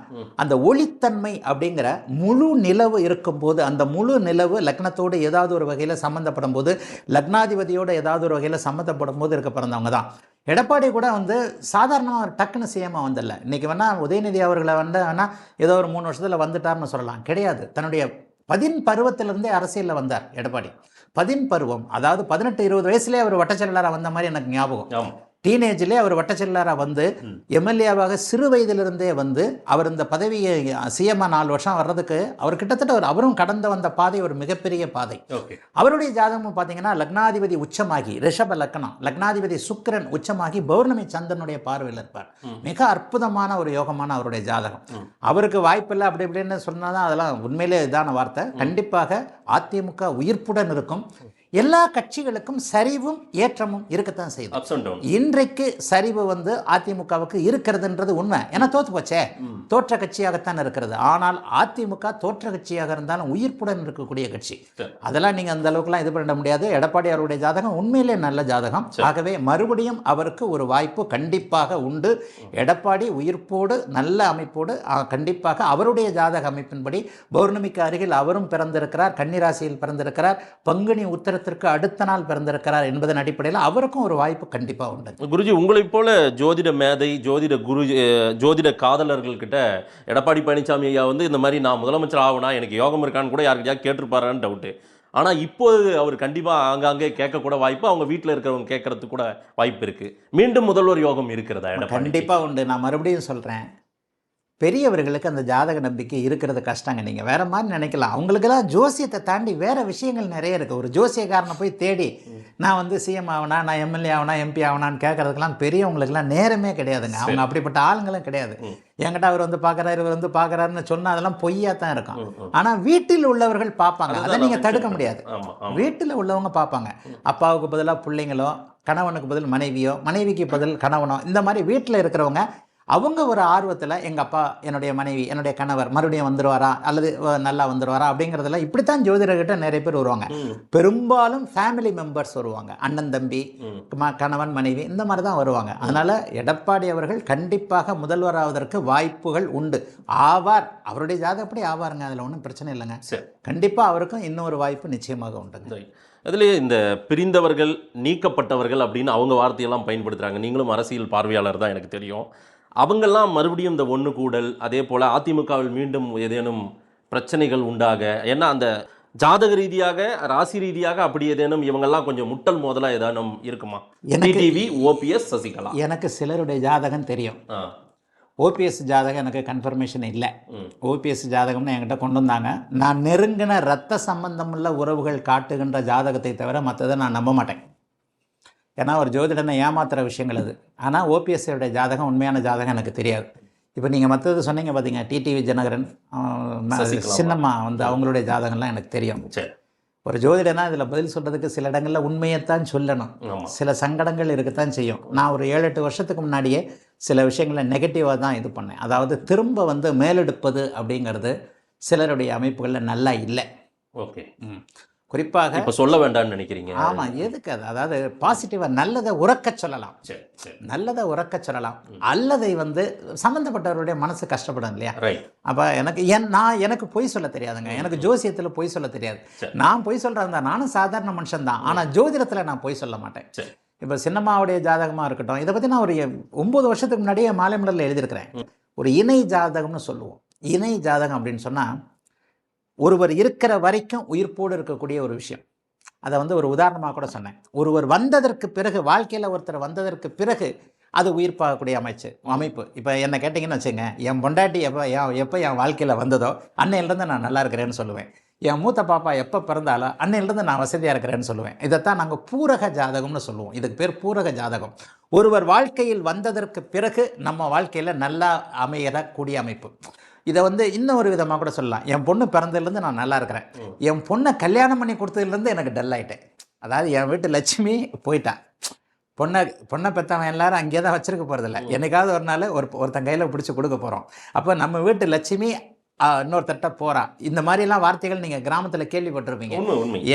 அந்த ஒளித்தன்மை அப்படிங்கிற முழு நிலவு இருக்கும்போது, அந்த முழு நிலவு லக்னத்தோடு ஏதாவது ஒரு வகையில் சம்மந்தப்படும் போது, லக்னாதிபதியோடு ஏதாவது ஒரு வகையில் சம்மந்தப்படும் போது இருக்க பிறந்தவங்க தான். எடப்பாடி கூட சாதாரணமாக டக்குன்னு சிஎம்மாக வந்தல. இன்றைக்கி வேணால் உதயநிதி அவர்களை வேணால் ஏதோ ஒரு 3 வருஷத்தில் வந்துட்டார்னு சொல்லலாம். கிடையாது, தன்னுடைய 10 பருவத்திலிருந்தே அரசியலில் வந்தார் எடப்பாடி. 10 பருவம், அதாவது 18-20 வயசுலேயே அவர் வட்டச்செயலாளராக வந்த மாதிரி எனக்கு ஞாபகம். டீனேஜிலே அவர் வட்டச்செயலாளராக எம்எல்ஏவாக சிறு வயதிலிருந்தே அவர் இந்த பதவியை சிஎம்மா 4 வருஷம் வர்றதுக்கு அவர் கிட்டத்தட்ட அவரும் கடந்து வந்த பாதை ஒரு மிகப்பெரிய பாதை. அவருடைய ஜாதகமும் பார்த்தீங்கன்னா லக்னாதிபதி உச்சமாகி, ரிஷப லக்னம், லக்னாதிபதி சுக்கிரன் உச்சமாகி பௌர்ணமி சந்திரனுடைய பார்வையில் இருப்பார். மிக அற்புதமான ஒரு யோகமான அவருடைய ஜாதகம். அவருக்கு வாய்ப்பில்லை அப்படி இப்படின்னு சொன்னாதான் அதெல்லாம் உண்மையிலே இதான வார்த்தை. கண்டிப்பாக அதிமுக உயிர்ப்புடன் இருக்கும். எல்லா கட்சிகளுக்கும் சரிவும் ஏற்றமும் இருக்கத்தான் செய்யுது. இன்றைக்கு சரிவு அதிமுகவுக்கு இருக்கிறதுன்றது உண்மை. ஏன்னா தோத்து போச்சே, தோற்ற கட்சியாகத்தான் இருக்கிறது. ஆனால் அதிமுக தோற்ற கட்சியாக இருந்தாலும் உயிர்ப்புடன் இருக்கக்கூடிய கட்சி. அதெல்லாம் நீங்க அந்த அளவுக்குலாம் இது பண்ண முடியாது. எடப்பாடி அவருடைய ஜாதகம் உண்மையிலே நல்ல ஜாதகம். ஆகவே மறுபடியும் அவருக்கு ஒரு வாய்ப்பு கண்டிப்பாக உண்டு. எடப்பாடி உயிர்ப்போடு நல்ல அமைப்போடு கண்டிப்பாக அவருடைய ஜாதக அமைப்பின்படி பௌர்ணமிக்கு அருகில் அவரும் பிறந்திருக்கிறார், கன்னிராசியில் பிறந்திருக்கிறார், பங்குனி உத்தர அடுத்த நாள் பிறந்திருக்கிறார் என்பதன் அடிப்படையில் அவருக்கும் ஒரு வாய்ப்பு கண்டிப்பா உண்டு. குருஜி, உங்களைப் போல ஜோதிட மேதை, ஜோதிட காதலர்கள் கிட்ட எடப்பாடி பழனிசாமி ஐயா இந்த மாதிரி நான் முதலமைச்சர் ஆகுனா எனக்கு யோகம் இருக்கான்னு கூட யாருக்கிட்டயா கேட்டிருப்பாரான்னு டவுட்டு. ஆனா இப்போது அவர் கண்டிப்பா ஆங்காங்கே கேட்க கூட வாய்ப்பு, அவங்க வீட்டில் இருக்கிறவங்க கேட்கறதுக்கு கூட வாய்ப்பு இருக்கு. மீண்டும் முதல்வர் யோகம் இருக்கிறதா? கண்டிப்பா உண்டு. நான் மறுபடியும் சொல்றேன், பெரியவர்களுக்கு அந்த ஜாதக நம்பிக்கை இருக்கிறது கஷ்டங்க. நீங்கள் வேறு மாதிரி நினைக்கலாம். அவங்களுக்கெல்லாம் ஜோசியத்தை தாண்டி வேறு விஷயங்கள் நிறைய இருக்குது. ஒரு ஜோசியக்காரனை போய் தேடி நான் சிஎம் ஆகணா, நான் எம்எல்ஏ ஆகணா, எம்பி ஆகணான்னு கேட்கறதுக்கெல்லாம் பெரியவங்களுக்குலாம் நேரமே கிடையாதுங்க. அவங்க அப்படிப்பட்ட ஆளுங்களும் கிடையாது. என்கிட்ட அவர் பார்க்குறாரு, இவர் பார்க்குறாருன்னு சொன்னால் அதெல்லாம் பொய்யா தான் இருக்கும். ஆனால் வீட்டில் உள்ளவர்கள் பார்ப்பாங்க, அதை நீங்கள் தடுக்க முடியாது. வீட்டில் உள்ளவங்க பார்ப்பாங்க. அப்பாவுக்கு பதிலாக பிள்ளைங்களோ, கணவனுக்கு பதில் மனைவியோ, மனைவிக்கு பதில் கணவனோ, இந்த மாதிரி வீட்டில் இருக்கிறவங்க அவங்க ஒரு ஆர்வத்தில் எங்கள் அப்பா, என்னுடைய மனைவி, என்னுடைய கணவர் மறுபடியும் வந்துடுவாரா அல்லது நல்லா வந்துடுவாரா அப்படிங்கிறதுல இப்படித்தான் ஜோதிடர்கிட்ட நிறைய பேர் வருவாங்க. பெரும்பாலும் ஃபேமிலி மெம்பர்ஸ் வருவாங்க, அண்ணன் தம்பி, கணவன் மனைவி, இந்த மாதிரி தான் வருவாங்க. அதனால் எடப்பாடி அவர்கள் கண்டிப்பாக முதல்வராவதற்கு வாய்ப்புகள் உண்டு. ஆவார், அவருடைய ஜாதகப்படி ஆவாருங்க, அதில் ஒன்றும் பிரச்சனை இல்லைங்க. கண்டிப்பாக அவருக்கும் இன்னொரு வாய்ப்பு நிச்சயமாக உண்டுங்க. அதுலேயே இந்த பிரிந்தவர்கள், நீக்கப்பட்டவர்கள் அப்படின்னு அவங்க வார்த்தையெல்லாம் பயன்படுத்துகிறாங்க. நீங்களும் அரசியல் பார்வையாளர் தான், எனக்கு தெரியும். அவங்கெல்லாம் மறுபடியும் இந்த ஒன்று கூடல், அதே போல் அதிமுகவில் மீண்டும் ஏதேனும் பிரச்சனைகள் உண்டாக, ஏன்னா அந்த ஜாதக ரீதியாக ராசி ரீதியாக அப்படி ஏதேனும் இவங்கெல்லாம் கொஞ்சம் முட்டல் மோதலாக ஏதானும் இருக்குமா? TTV, OPS, Sasikala. எனக்கு சிலருடைய ஜாதகம் தெரியும். ஓபிஎஸ் ஜாதகம் எனக்கு கன்ஃபர்மேஷன் இல்லை. ஓபிஎஸ் ஜாதகம்னு என்கிட்ட கொண்டு வந்தாங்க. நான் நெருங்கின ரத்த சம்பந்தமுள்ள உறவுகள் காட்டுகின்ற ஜாதகத்தை தவிர மற்றதை நான் நம்ப மாட்டேன். ஏன்னா ஒரு ஜோதிடனை ஏமாத்துகிற விஷயங்கள் அது. ஆனால் ஓபிஎஸ்ஸோடைய ஜாதகம் உண்மையான ஜாதகம் எனக்கு தெரியாது. இப்போ நீங்கள் மற்றது சொன்னீங்க பார்த்தீங்க, டிடிவி தினகரன், சின்னம்மா வந்து அவங்களுடைய ஜாதகம்லாம் எனக்கு தெரியும். ஒரு ஜோதிடனா இதில் பதில் சொல்கிறதுக்கு சில இடங்களில் உண்மையைத்தான் சொல்லணும், சில சங்கடங்கள் இருக்கத்தான் செய்யும். நான் ஒரு 7-8 வருஷத்துக்கு முன்னாடியே சில விஷயங்களை நெகட்டிவாக தான் இது பண்ணேன். அதாவது திரும்ப வந்து மேலெடுப்பது அப்படிங்கிறது சிலருடைய அமைப்புகளில் நல்லா இல்லை. ஓகே. குறிப்பாக இப்போ சொல்ல வேண்டாம்னு நினைக்கிறீங்க? ஆமாம், எதுக்கு அது? அதாவது பாசிட்டிவாக நல்லதை உறக்க சொல்லலாம், நல்லதை உறக்க சொல்லலாம். அல்லதை வந்து சம்மந்தப்பட்டவருடைய மனசு கஷ்டப்படும் இல்லையா? அப்போ எனக்கு பொய் சொல்ல தெரியாதுங்க, எனக்கு ஜோசியத்தில் பொய் சொல்ல தெரியாது. நான் பொய் சொல்கிறதா நானும் சாதாரண மனுஷன் தான், ஆனால் ஜோதிடத்தில் நான் பொய் சொல்ல மாட்டேன். இப்போ சின்னம்மாவுடைய ஜாதகமாக இருக்கட்டும், இதை பற்றி நான் ஒரு 9 வருஷத்துக்கு முன்னாடியே மாலை மலரில் எழுதியிருக்கிறேன். ஒரு இணை ஜாதகம்னு சொல்லுவோம். இணை ஜாதகம் அப்படின்னு சொன்னால் ஒருவர் இருக்கிற வரைக்கும் உயிர்ப்போடு இருக்கக்கூடிய ஒரு விஷயம். அதை வந்து ஒரு உதாரணமாக கூட சொன்னேன். ஒருவர் வந்ததற்கு பிறகு, வாழ்க்கையில் ஒருத்தர் வந்ததற்கு பிறகு அது உயிர்ப்பாகக்கூடிய அமைப்பு. இப்போ என்னை கேட்டிங்கன்னு வச்சுங்க, என் பொண்டாட்டி எப்போ என் வாழ்க்கையில் வந்ததோ அன்னையிலேருந்து நான் நல்லா இருக்கிறேன்னு சொல்லுவேன். என் மூத்த பாப்பா எப்போ பிறந்தாலோ அன்னையிலேருந்து நான் வசதியாக இருக்கிறேன்னு சொல்லுவேன். இதைத்தான் நாங்கள் பூரக ஜாதகம்னு சொல்லுவோம். இதுக்கு பேர் பூரக ஜாதகம். ஒருவர் வாழ்க்கையில் வந்ததற்கு பிறகு நம்ம வாழ்க்கையில் நல்லா அமையக்கூடிய அமைப்பு. இதை வந்து இன்னும் ஒரு விதமாக கூட சொல்லலாம். என் பொண்ணு பிறந்ததுலேருந்து நான் நல்லா இருக்கிறேன், என் பொண்ணை கல்யாணம் பண்ணி கொடுத்ததுலேருந்து எனக்கு டல் ஆகிட்டேன். அதாவது என் வீட்டு லட்சுமி போயிட்டான். பொண்ணை பெற்றவன் எல்லாரும் அங்கேயே தான் வச்சுருக்க போகிறதில்ல, என்னைக்காவது ஒரு நாள் ஒருத்தன் கையில் பிடிச்சி கொடுக்க போகிறோம். அப்போ நம்ம வீட்டு லட்சுமி இன்னொருத்தட்ட போகிறா. இந்த மாதிரிலாம் வார்த்தைகள் நீங்கள் கிராமத்தில் கேள்விப்பட்டிருப்பீங்க.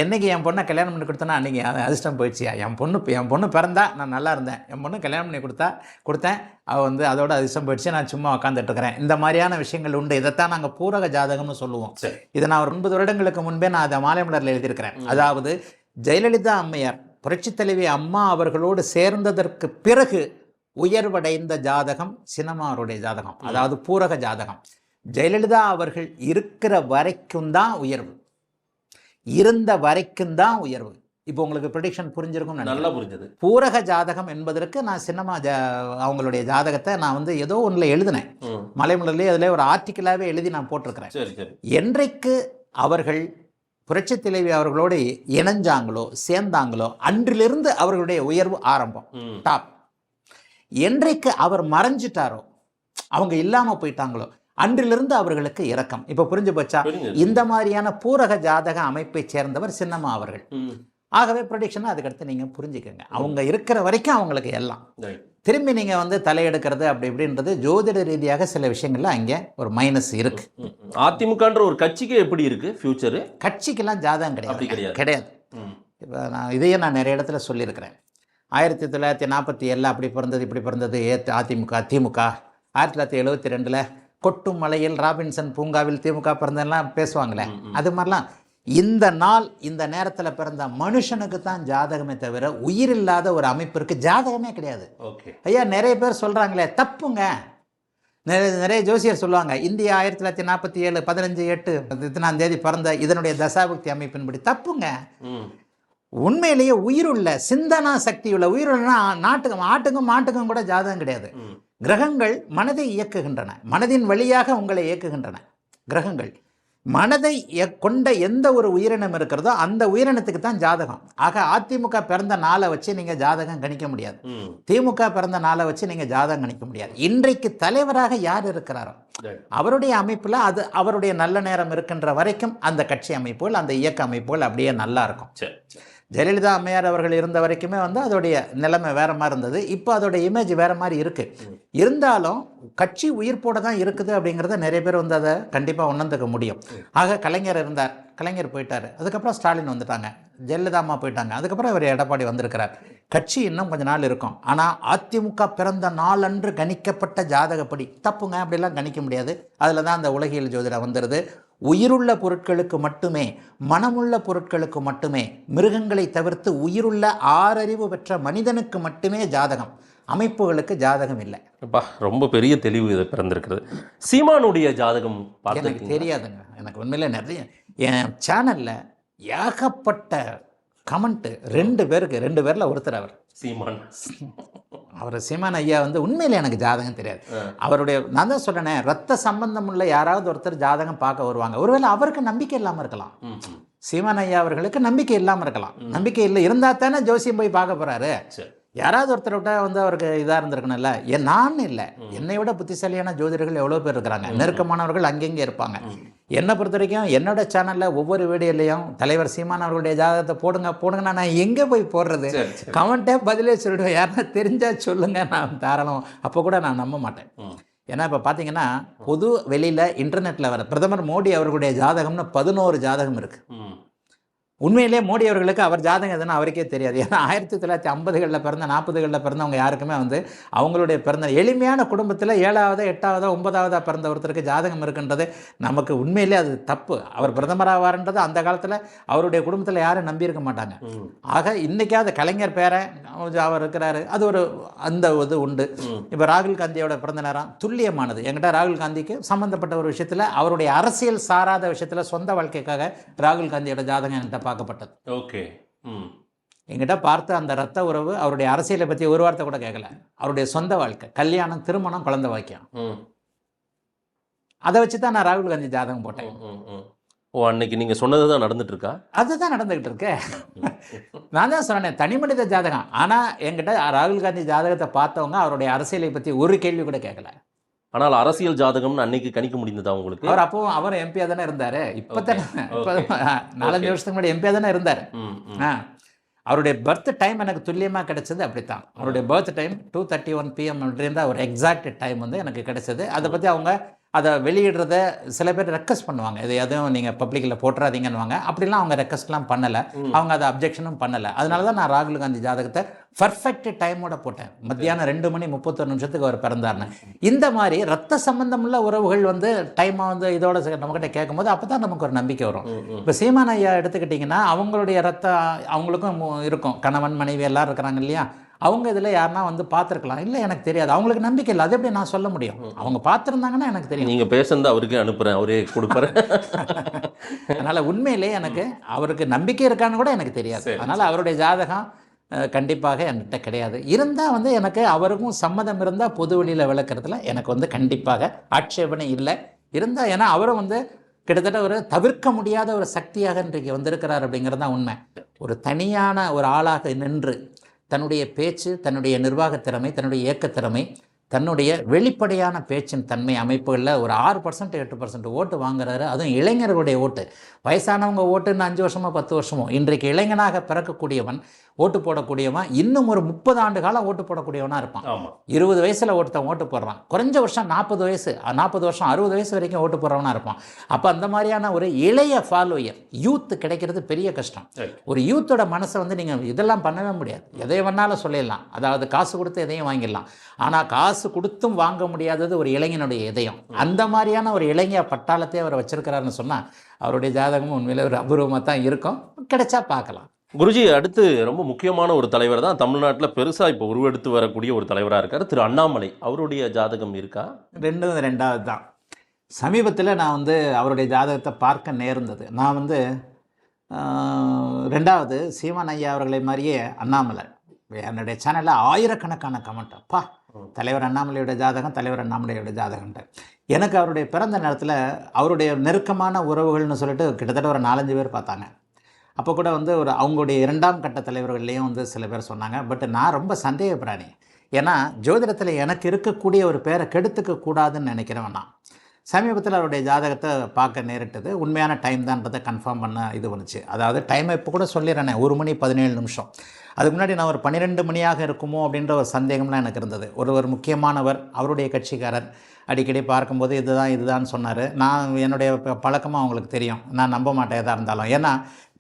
என்னைக்கு என் பொண்ணை கல்யாணம் பண்ணி கொடுத்தனா அன்றைக்கி அதிர்ஷ்டம் போயிடுச்சியா, என் பொண்ணு பிறந்தா நான் நல்லா இருந்தேன், என் பொண்ணு கல்யாணம் பண்ணி கொடுத்தேன், அவள் வந்து அதோட அதிர்ஷ்டம் போயிடுச்சு, நான் சும்மா உட்காந்துட்டு இருக்கிறேன். இந்த மாதிரியான விஷயங்கள் உண்டு. இதைத்தான் நாங்கள் பூரக ஜாதகம்னு சொல்லுவோம். இதை நான் ஒரு 9 வருடங்களுக்கு முன்பே நான் அதை மாலை மலரில் எழுதியிருக்கிறேன். அதாவது ஜெயலலிதா அம்மையார், புரட்சித் தலைவி அம்மா அவர்களோடு சேர்ந்ததற்கு பிறகு உயர்வடைந்த ஜாதகம் சின்னம்மாவுடைய ஜாதகம், அதாவது பூரக ஜாதகம். ஜெயலலிதா அவர்கள் இருக்கிற வரைக்கும் தான் உயர்வு, இருந்த வரைக்கும் தான் உயர்வு. இப்போ உங்களுக்கு ப்ரெடிக்ஷன் புரிஞ்சிருக்கும், நல்லா புரிஞ்சது. பூரக ஜாதகம் என்பதற்கு நான் சின்னம்மா அவங்களுடைய ஜாதகத்தை நான் வந்து ஏதோ ஒன்றில் எழுதினேன், மலைமலர்லேயே அதில் ஒரு ஆர்டிக்கலாகவே எழுதி நான் போட்டிருக்கிறேன். என்றைக்கு அவர்கள் புரட்சித் தலைவி அவர்களோடு இணைஞ்சாங்களோ சேர்ந்தாங்களோ அன்றிலிருந்து அவர்களுடைய உயர்வு ஆரம்பம், டாப். என்றைக்கு அவர் மறைஞ்சிட்டாரோ, அவங்க இல்லாமல் போயிட்டாங்களோ, அன்றிலிருந்து அவர்களுக்கு இரக்கம். இப்போ புரிஞ்சு போச்சா? இந்த மாதிரியான பூரக ஜாதக அமைப்பை சேர்ந்தவர் சின்னம்மா அவர்கள். ஆகவே ப்ரொடிக்ஷனை அதுக்கடுத்து நீங்கள் புரிஞ்சுக்கோங்க. அவங்க இருக்கிற வரைக்கும் அவங்களுக்கு எல்லாம். திரும்பி நீங்கள் வந்து தலையெடுக்கிறது அப்படி இப்படின்றது ஜோதிட ரீதியாக சில விஷயங்கள்ல அங்கே ஒரு மைனஸ் இருக்கு. அதிமுகன்ற ஒரு கட்சிக்கு எப்படி இருக்கு ஃபியூச்சரு? கட்சிக்கெல்லாம் ஜாதகம் கிடையாது. இப்போ இதையே நான் நிறைய இடத்துல சொல்லியிருக்கிறேன். 1947 அப்படி பிறந்தது இப்படி பிறந்தது அதிமுக திமுக. 1972 கொட்டும் மலையில் ராபின்சன் பூங்காவில் திமுக பிறந்தெல்லாம் பேசுவாங்களே, அது மாதிரிலாம் இந்த நாள் இந்த நேரத்தில் பிறந்த மனுஷனுக்கு தான் ஜாதகமே தவிர உயிர் இல்லாத ஒரு அமைப்பிற்கு ஜாதகமே கிடையாது. ஐயா நிறைய பேர் சொல்கிறாங்களே, தப்புங்க. நிறைய ஜோசியர் சொல்லுவாங்க, இந்தியா 1947 15/8 பிறந்த இதனுடைய தசாபுக்தி அமைப்பின்படி. தப்புங்க. உண்மையிலேயே உயிருள்ள சிந்தனா சக்தியுள்ள உயிருள்ளனா ஆட்டுக்கும் மாட்டுக்கும் கூட ஜாதகம் கிடையாது. கிரகங்கள் மனதை இயக்குகின்றன, மனதின் வழியாக உங்களை இயக்குகின்றன. கிரகங்கள் மனதை கொண்ட எந்த ஒரு உயிரினம் இருக்கிறதோ அந்த உயிரினத்துக்கு தான் ஜாதகம். ஆக அதிமுக பிறந்த நாளை வச்சு நீங்கள் ஜாதகம் கணிக்க முடியாது, திமுக பிறந்த நாளை வச்சு நீங்கள் ஜாதகம் கணிக்க முடியாது. இன்றைக்கு தலைவராக யார் இருக்கிறாரோ அவருடைய அமைப்பில் அது அவருடைய நல்ல நேரம் இருக்கின்ற வரைக்கும் அந்த கட்சி அமைப்புகள் அந்த இயக்க அமைப்புகள் அப்படியே நல்லா இருக்கும். ஜெயலலிதா அம்மையார் அவர்கள் இருந்த வரைக்குமே வந்து அதோடைய நிலைமை வேற மாதிரி இருந்தது. இப்போ அதோடைய இமேஜ் வேற மாதிரி இருக்கு. இருந்தாலும் கட்சி உயிர்ப்போட தான் இருக்குது அப்படிங்கிறத நிறைய பேர் வந்து அதை கண்டிப்பாக உணர்ந்துக்க முடியும். ஆக கலைஞர் இருந்தார், கலைஞர் போயிட்டார், அதுக்கப்புறம் ஸ்டாலின் வந்துட்டாங்க, ஜெயலலிதா அம்மா போயிட்டாங்க, அதுக்கப்புறம் இவர் எடப்பாடி வந்திருக்கிறார். கட்சி இன்னும் கொஞ்ச நாள் இருக்கும். ஆனால் அதிமுக பிறந்த நாளன்று கணிக்கப்பட்ட ஜாதகப்படி தப்புங்க, அப்படிலாம் கணிக்க முடியாது. அதில் தான் அந்த உலகியல் ஜோதிடம் வந்துடுது. உயிருள்ள பொருட்களுக்கு மட்டுமே, மனமுள்ள பொருட்களுக்கு மட்டுமே, மிருகங்களை தவிர்த்து உயிருள்ள 6 அறிவு பெற்ற மனிதனுக்கு மட்டுமே ஜாதகம், அமைப்புகளுக்கு ஜாதகம் இல்லை. ரொம்ப பெரிய தெளிவு இது பிறந்திருக்கிறது. சீமானுடைய ஜாதகம் எனக்கு தெரியாதுங்க. எனக்கு உண்மையிலே நிறைய என் சேனலில் ஏகப்பட்ட கமெண்ட்டு, 2 பேரில் ஒருத்தர் அவர் சீமான். சீமான் ஐயா வந்து உண்மையிலே எனக்கு ஜாதகம் தெரியாது. அவருடைய நான் தான் சொல்கிறேனே, ரத்த சம்பந்தம் உள்ள யாராவது ஒருத்தர் ஜாதகம் பார்க்க வருவாங்க. ஒருவேளை அவருக்கு நம்பிக்கை இல்லாமல் இருக்கலாம். சீமான் ஐயா அவர்களுக்கு நம்பிக்கை இல்லாமல் இருக்கலாம். நம்பிக்கை இல்லை இருந்தால் தானே ஜோசியம் போய் பார்க்க போகிறாரு. யாராவது ஒருத்தர் விட்டா வந்து அவருக்கு இதாக இருந்திருக்கணும்ல. நான் இல்லை, என்னை விட புத்திசாலியான ஜோதிடர்கள் எவ்வளோ பேர் இருக்கிறாங்க, நெருக்கமானவர்கள் அங்கங்கே இருப்பாங்க. என்னை பொறுத்த வரைக்கும் என்னோட சேனலில் ஒவ்வொரு வீடியோலையும் தலைவர் சீமான் அவர்களுடைய ஜாதகத்தை போடுங்கன்னா நான் எங்கே போய் போடுறது? கமெண்ட்டே பதிலே சொல்லிடுவேன். யாருன்னா தெரிஞ்சால் சொல்லுங்கள், நான் தாராளம். அப்போ கூட நான் நம்ப மாட்டேன். ஏன்னா இப்போ பார்த்தீங்கன்னா பொது வெளியில் இன்டர்நெட்டில் வர பிரதமர் மோடி அவர்களுடைய ஜாதகம்னு 11 ஜாதகம் இருக்குது. உண்மையிலே மோடி அவர்களுக்கு அவர் ஜாதகம் எதுன்னு அவருக்கே தெரியாது. ஏன்னா 1950களில் பிறந்த 40களில் பிறந்தவங்க யாருக்குமே வந்து அவங்களுடைய பிறந்த எளிமையான குடும்பத்தில் 7வது 8வது 9வது பிறந்த ஒருத்தருக்கு ஜாதகம் இருக்குன்றது நமக்கு உண்மையிலே அது தப்பு. அவர் பிரதமராவார்ன்றது அந்த காலத்தில் அவருடைய குடும்பத்தில் யாரும் நம்பியிருக்க மாட்டாங்க. ஆக இன்றைக்காவது கலைஞர் பேரை அவர் இருக்கிறாரு, அது ஒரு அந்த இது உண்டு. இப்போ ராகுல் காந்தியோட பிறந்த நேரம் துல்லியமானது. என்கிட்ட ராகுல் காந்திக்கு சம்மந்தப்பட்ட ஒரு விஷயத்தில் அவருடைய அரசியல் சாராத விஷயத்தில் சொந்த வாழ்க்கைக்காக ராகுல் காந்தியோட ஜாதகம் என்கிட்ட பார்க்கப்பட்டது. ஓகே. என்கிட்ட பார்த்து அந்த ரத்த உறவு அவருடைய அரசியலை பற்றி ஒரு வார்த்தை கூட கேட்கல. அவருடைய சொந்த வாழ்க்கை, கல்யாணம், திருமணம், குழந்தை வாக்கியம், அதை வச்சு தான் நான் ராகுல் காந்தி ஜாதகம் போட்டேன். ஓ, அன்னைக்கு நீங்கள் சொன்னது தான் நடந்துட்டு இருக்கா? அதுதான் நடந்துகிட்டு இருக்கு. நான் தான் சொன்னேன் தனி மனித ஜாதகம். ஆனால் என்கிட்ட ராகுல் காந்தி ஜாதகத்தை பார்த்தவங்க அவருடைய அரசியலை பற்றி ஒரு கேள்வி கூட கேட்கல. ஆனால் அரசியல் ஜாதகம்னு அன்னைக்கு கணிக்க முடிந்ததா உங்களுக்கு? அவர் அப்போ அவர் எம்பியா தானே இருந்தாரு. இப்போ தானே 4-5 வருஷத்துக்கு முன்னாடி எம்பியா தானே இருந்தார். அவருடைய பர்த் டைம் எனக்கு துல்லியமாக கிடைச்சது. அப்படித்தான் அவருடைய பர்த் டைம் 2:31 PM அப்படின்ற ஒரு எக்ஸாக்ட் டைம் வந்து எனக்கு கிடைச்சது. அதை பற்றி அவங்க அதை வெளியிடுறத சில பேர் ரெக்வஸ்ட் பண்ணுவாங்க, இது எதுவும் நீங்கள் பப்ளிக்கில் போட்டுறாதீங்கன்னுவாங்க. அப்படிலாம் அவங்க ரெக்வஸ்ட்லாம் பண்ணலை, அவங்க அதை அப்ஜெக்ஷனும் பண்ணலை. அதனால தான் நான் ராகுல் காந்தி ஜாதகத்தை பர்ஃபெக்ட் டைமோட போட்டேன். மத்தியானம் 2:31 அவர் பிறந்தார்னு. இந்த மாதிரி ரத்த சம்பந்தமுள்ள உறவுகள் வந்து டைமாக வந்து இதோட நம்மகிட்ட கேட்கும்போது அப்போ தான் நமக்கு ஒரு நம்பிக்கை வரும். இப்போ சீமான் ஐயா எடுத்துக்கிட்டிங்கன்னா அவங்களுடைய ரத்தம் அவங்களுக்கும் இருக்கும், கணவன் மனைவி எல்லோரும் இருக்கிறாங்க இல்லையா. அவங்க இதில் யாருன்னா வந்து பார்த்துருக்கலாம். இல்லை எனக்கு தெரியாது, அவங்களுக்கு நம்பிக்கை இல்லை. அது எப்படி நான் சொல்ல முடியும்? அவங்க பார்த்துருந்தாங்கன்னா எனக்கு தெரியும். நீங்கள் பேசுறது அவருக்கே அனுப்புகிறேன், அவரே கொடுப்பாரு. அதனால் உண்மையிலே எனக்கு அவருக்கு நம்பிக்கை இருக்கான்னு கூட எனக்கு தெரியாது. அதனால் அவருடைய ஜாதகம் கண்டிப்பாக என்கிட்ட கிடையாது. இருந்தால் வந்து எனக்கு அவருக்கும் சம்மதம் இருந்தால் பொது வெளியில் விளக்குறதுல எனக்கு வந்து கண்டிப்பாக ஆட்சேபனை இல்லை. இருந்தால் ஏன்னா அவரும் வந்து கிட்டத்தட்ட ஒரு தவிர்க்க முடியாத ஒரு சக்தியாக இன்றைக்கு வந்திருக்கிறார் அப்படிங்கிறது தான் உண்மை. ஒரு தனியான ஒரு ஆளாக நின்று தன்னுடைய பேச்சு, தன்னுடைய நிர்வாகத் திறமை, தன்னுடைய இயக்கத் திறமை, தன்னுடைய வெளிப்படையான பேச்சின் தன்மை அமைப்புகளில் ஒரு 6% 8% ஓட்டு வாங்குறாரு. அதுவும் இளைஞர்களுடைய ஓட்டு. வயசானவங்க ஓட்டுன்னு 5 வருஷமோ 10 வருஷமோ, இன்றைக்கு இளைஞனாக பிறக்கக்கூடியவன், ஓட்டு போடக்கூடியவன் இன்னும் ஒரு 30 ஆண்டு காலம் ஓட்டு போடக்கூடியவனாக இருப்பான். 20 வயசில் ஒருத்தன் ஓட்டு போடுறான், குறைஞ்ச வருஷம் 40 வயசு 40 வருஷம் 60 வயசு வரைக்கும் ஓட்டு போடுறவனாக இருப்பான். அப்போ அந்த மாதிரியான ஒரு இளைய ஃபாலோயர் யூத் கிடைக்கிறது பெரிய கஷ்டம். ஒரு யூத்தோட மனசை வந்து நீங்கள் இதெல்லாம் பண்ணவே முடியாது. எதை வேணாலும் சொல்லிடலாம், அதாவது காசு கொடுத்து எதையும் வாங்கிடலாம். ஆனால் காசு கொடுத்தும் வாங்க முடியாதது ஒரு இளைஞனுடைய இதயம். அந்த மாதிரியான ஒரு இளைஞ பட்டாளத்தை அவர் வச்சிருக்கிறாருன்னு சொன்னால் அவருடைய ஜாதகமும் உண்மையிலே ஒரு அபூர்வமாக தான் இருக்கும். கிடைச்சா பார்க்கலாம். குருஜி, அடுத்து ரொம்ப முக்கியமான ஒரு தலைவர் தான் தமிழ்நாட்டில் பெருசாக இப்போ உருவெடுத்து வரக்கூடிய ஒரு தலைவராக இருக்கார், திரு அண்ணாமலை. அவருடைய ஜாதகம் இருக்கா? ரெண்டாவது தான். சமீபத்தில் நான் வந்து அவருடைய ஜாதகத்தை பார்க்க நேர்ந்தது. நான் வந்து 2வது சீமான் ஐயா அவர்களை மாதிரியே அண்ணாமலை. என்னுடைய சேனலில் ஆயிரக்கணக்கான கமெண்ட், அப்பா தலைவர் அண்ணாமலையோட ஜாதகம், தலைவர் அண்ணாமலையோட ஜாதகம்ன்ற. எனக்கு அவருடைய பிறந்த நேரத்தில் அவருடைய நெருக்கமான உறவுகள்னு சொல்லிட்டு கிட்டத்தட்ட ஒரு 4-5 பேர் பார்த்தாங்க. அப்போ கூட வந்து ஒரு அவங்களுடைய 2ஆம் கட்ட தலைவர்கள்லேயும் வந்து சில பேர் சொன்னாங்க. பட் நான் ரொம்ப சந்தேக பிராணி. ஏன்னா ஜோதிடத்தில் எனக்கு இருக்கக்கூடிய ஒரு பேரை கெடுத்துக்க கூடாதுன்னு நினைக்கிறவன் நான். சமீபத்தில் அவருடைய ஜாதகத்தை பார்க்க நேரிட்டது. உண்மையான டைம் தான்றதை கன்ஃபார்ம் பண்ண இது வந்துச்சு. அதாவது டைமை இப்போ கூட சொல்லிடுறேனே, 1:17. அதுக்கு முன்னாடி நான் ஒரு 12 மணியாக இருக்குமோ அப்படின்ற ஒரு சந்தேகம்லாம் எனக்கு இருந்தது. ஒரு முக்கியமானவர், அவருடைய கட்சிக்காரர், அடிக்கடி பார்க்கும்போது இதுதான் சொன்னார். நான் என்னுடைய பழக்கமாக அவங்களுக்கு தெரியும், நான் நம்ப மாட்டேன் எதாக இருந்தாலும். ஏன்னா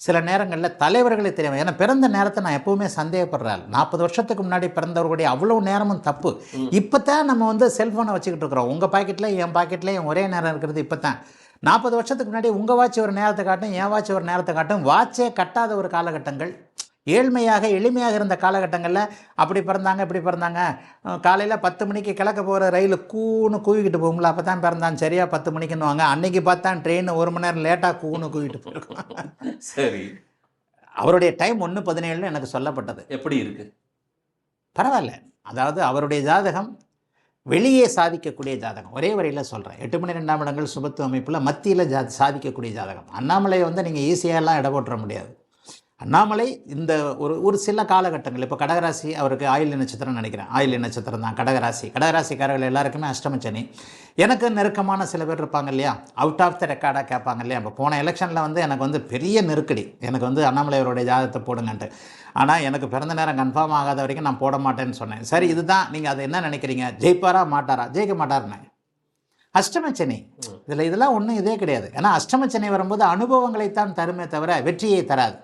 சில நேரங்களில் தலைவர்களே தெரியும். ஏன்னா பிறந்த நேரத்தை நான் எப்போவுமே சந்தேகப்படுறேன். 40 வருஷத்துக்கு முன்னாடி பிறந்தவர்களுடைய அவ்வளோ நேரமும் தப்பு. இப்போ தான் நம்ம வந்து செல்ஃபோனை வச்சுக்கிட்டு இருக்கிறோம். உங்கள் பாக்கெட்டில் என் பாக்கெட்லேயும் ஒரே நேரம் இருக்கிறது இப்போ தான். 40 வருஷத்துக்கு முன்னாடி உங்கள் வாட்ச் ஒரு நேரத்தை காட்டும், என் வாட்ச் ஒரு நேரத்தை காட்டும். வாட்சே கட்டாத ஒரு காலகட்டங்கள், எளிமையாக இருந்த காலகட்டங்களில் அப்படி பிறந்தாங்க இப்படி பிறந்தாங்க. காலையில் 10 மணிக்கு கிழக்க போகிற ரயில் கூன்னு கூவிக்கிட்டு போகும்ல, அப்போ தான் பிறந்தான் சரியாக 10 மணிக்குன்னுவாங்க. அன்றைக்கி பார்த்தா ட்ரெயின் 1 மணி நேரம் லேட்டாக கூன்னு கூவிட்டு போயிருக்கும். சரி, அவருடைய டைம் 1:17 எனக்கு சொல்லப்பட்டது. எப்படி இருக்குது? பரவாயில்ல. அதாவது அவருடைய ஜாதகம் வெளியே சாதிக்கக்கூடிய ஜாதகம். ஒரே வரையில் சொல்கிறேன், 8 12ஆம் இடங்கள் சுபத்துவ அமைப்பில் மத்தியில் சாதிக்கக்கூடிய ஜாதகம். அண்ணாமலையை வந்து நீங்கள் ஈஸியாகலாம் இட போட்டுற முடியாது. அண்ணாமலை இந்த ஒரு சில காலகட்டங்கள், இப்போ கடகராசி அவருக்கு ஆயில்ய நட்சத்திரம் நினைக்கிறேன், ஆயில்ய நட்சத்திரம் தான் கடகராசிக்காரர்கள் எல்லாருக்குமே அஷ்டமச்சனி. எனக்கு நெருக்கமான சில பேர் இருப்பாங்க இல்லையா, அவுட் ஆஃப் த ரெக்கார்டாக கேட்பாங்க இல்லையா. இப்போ போன எலெக்ஷனில் வந்து எனக்கு வந்து பெரிய நெருக்கடி, எனக்கு வந்து அண்ணாமலை அவருடைய ஜாதகத்தை போடுங்கன்ட்டு. ஆனால் எனக்கு பிறந்த நேரம் கன்ஃபார்ம் ஆகாத வரைக்கும் நான் போட மாட்டேன்னு சொன்னேன். சரி, இதுதான் நீங்கள் அதை என்ன நினைக்கிறீங்க, ஜெயிப்பாரா மாட்டாரா? ஜெயிக்க மாட்டாருன்னு. அஷ்டமச்சனி இதெல்லாம் ஒன்றும் இதே கிடையாது. ஏன்னா அஷ்டமச்சனி வரும்போது அனுபவங்களைத்தான் தருமே தவிர வெற்றியை தராது.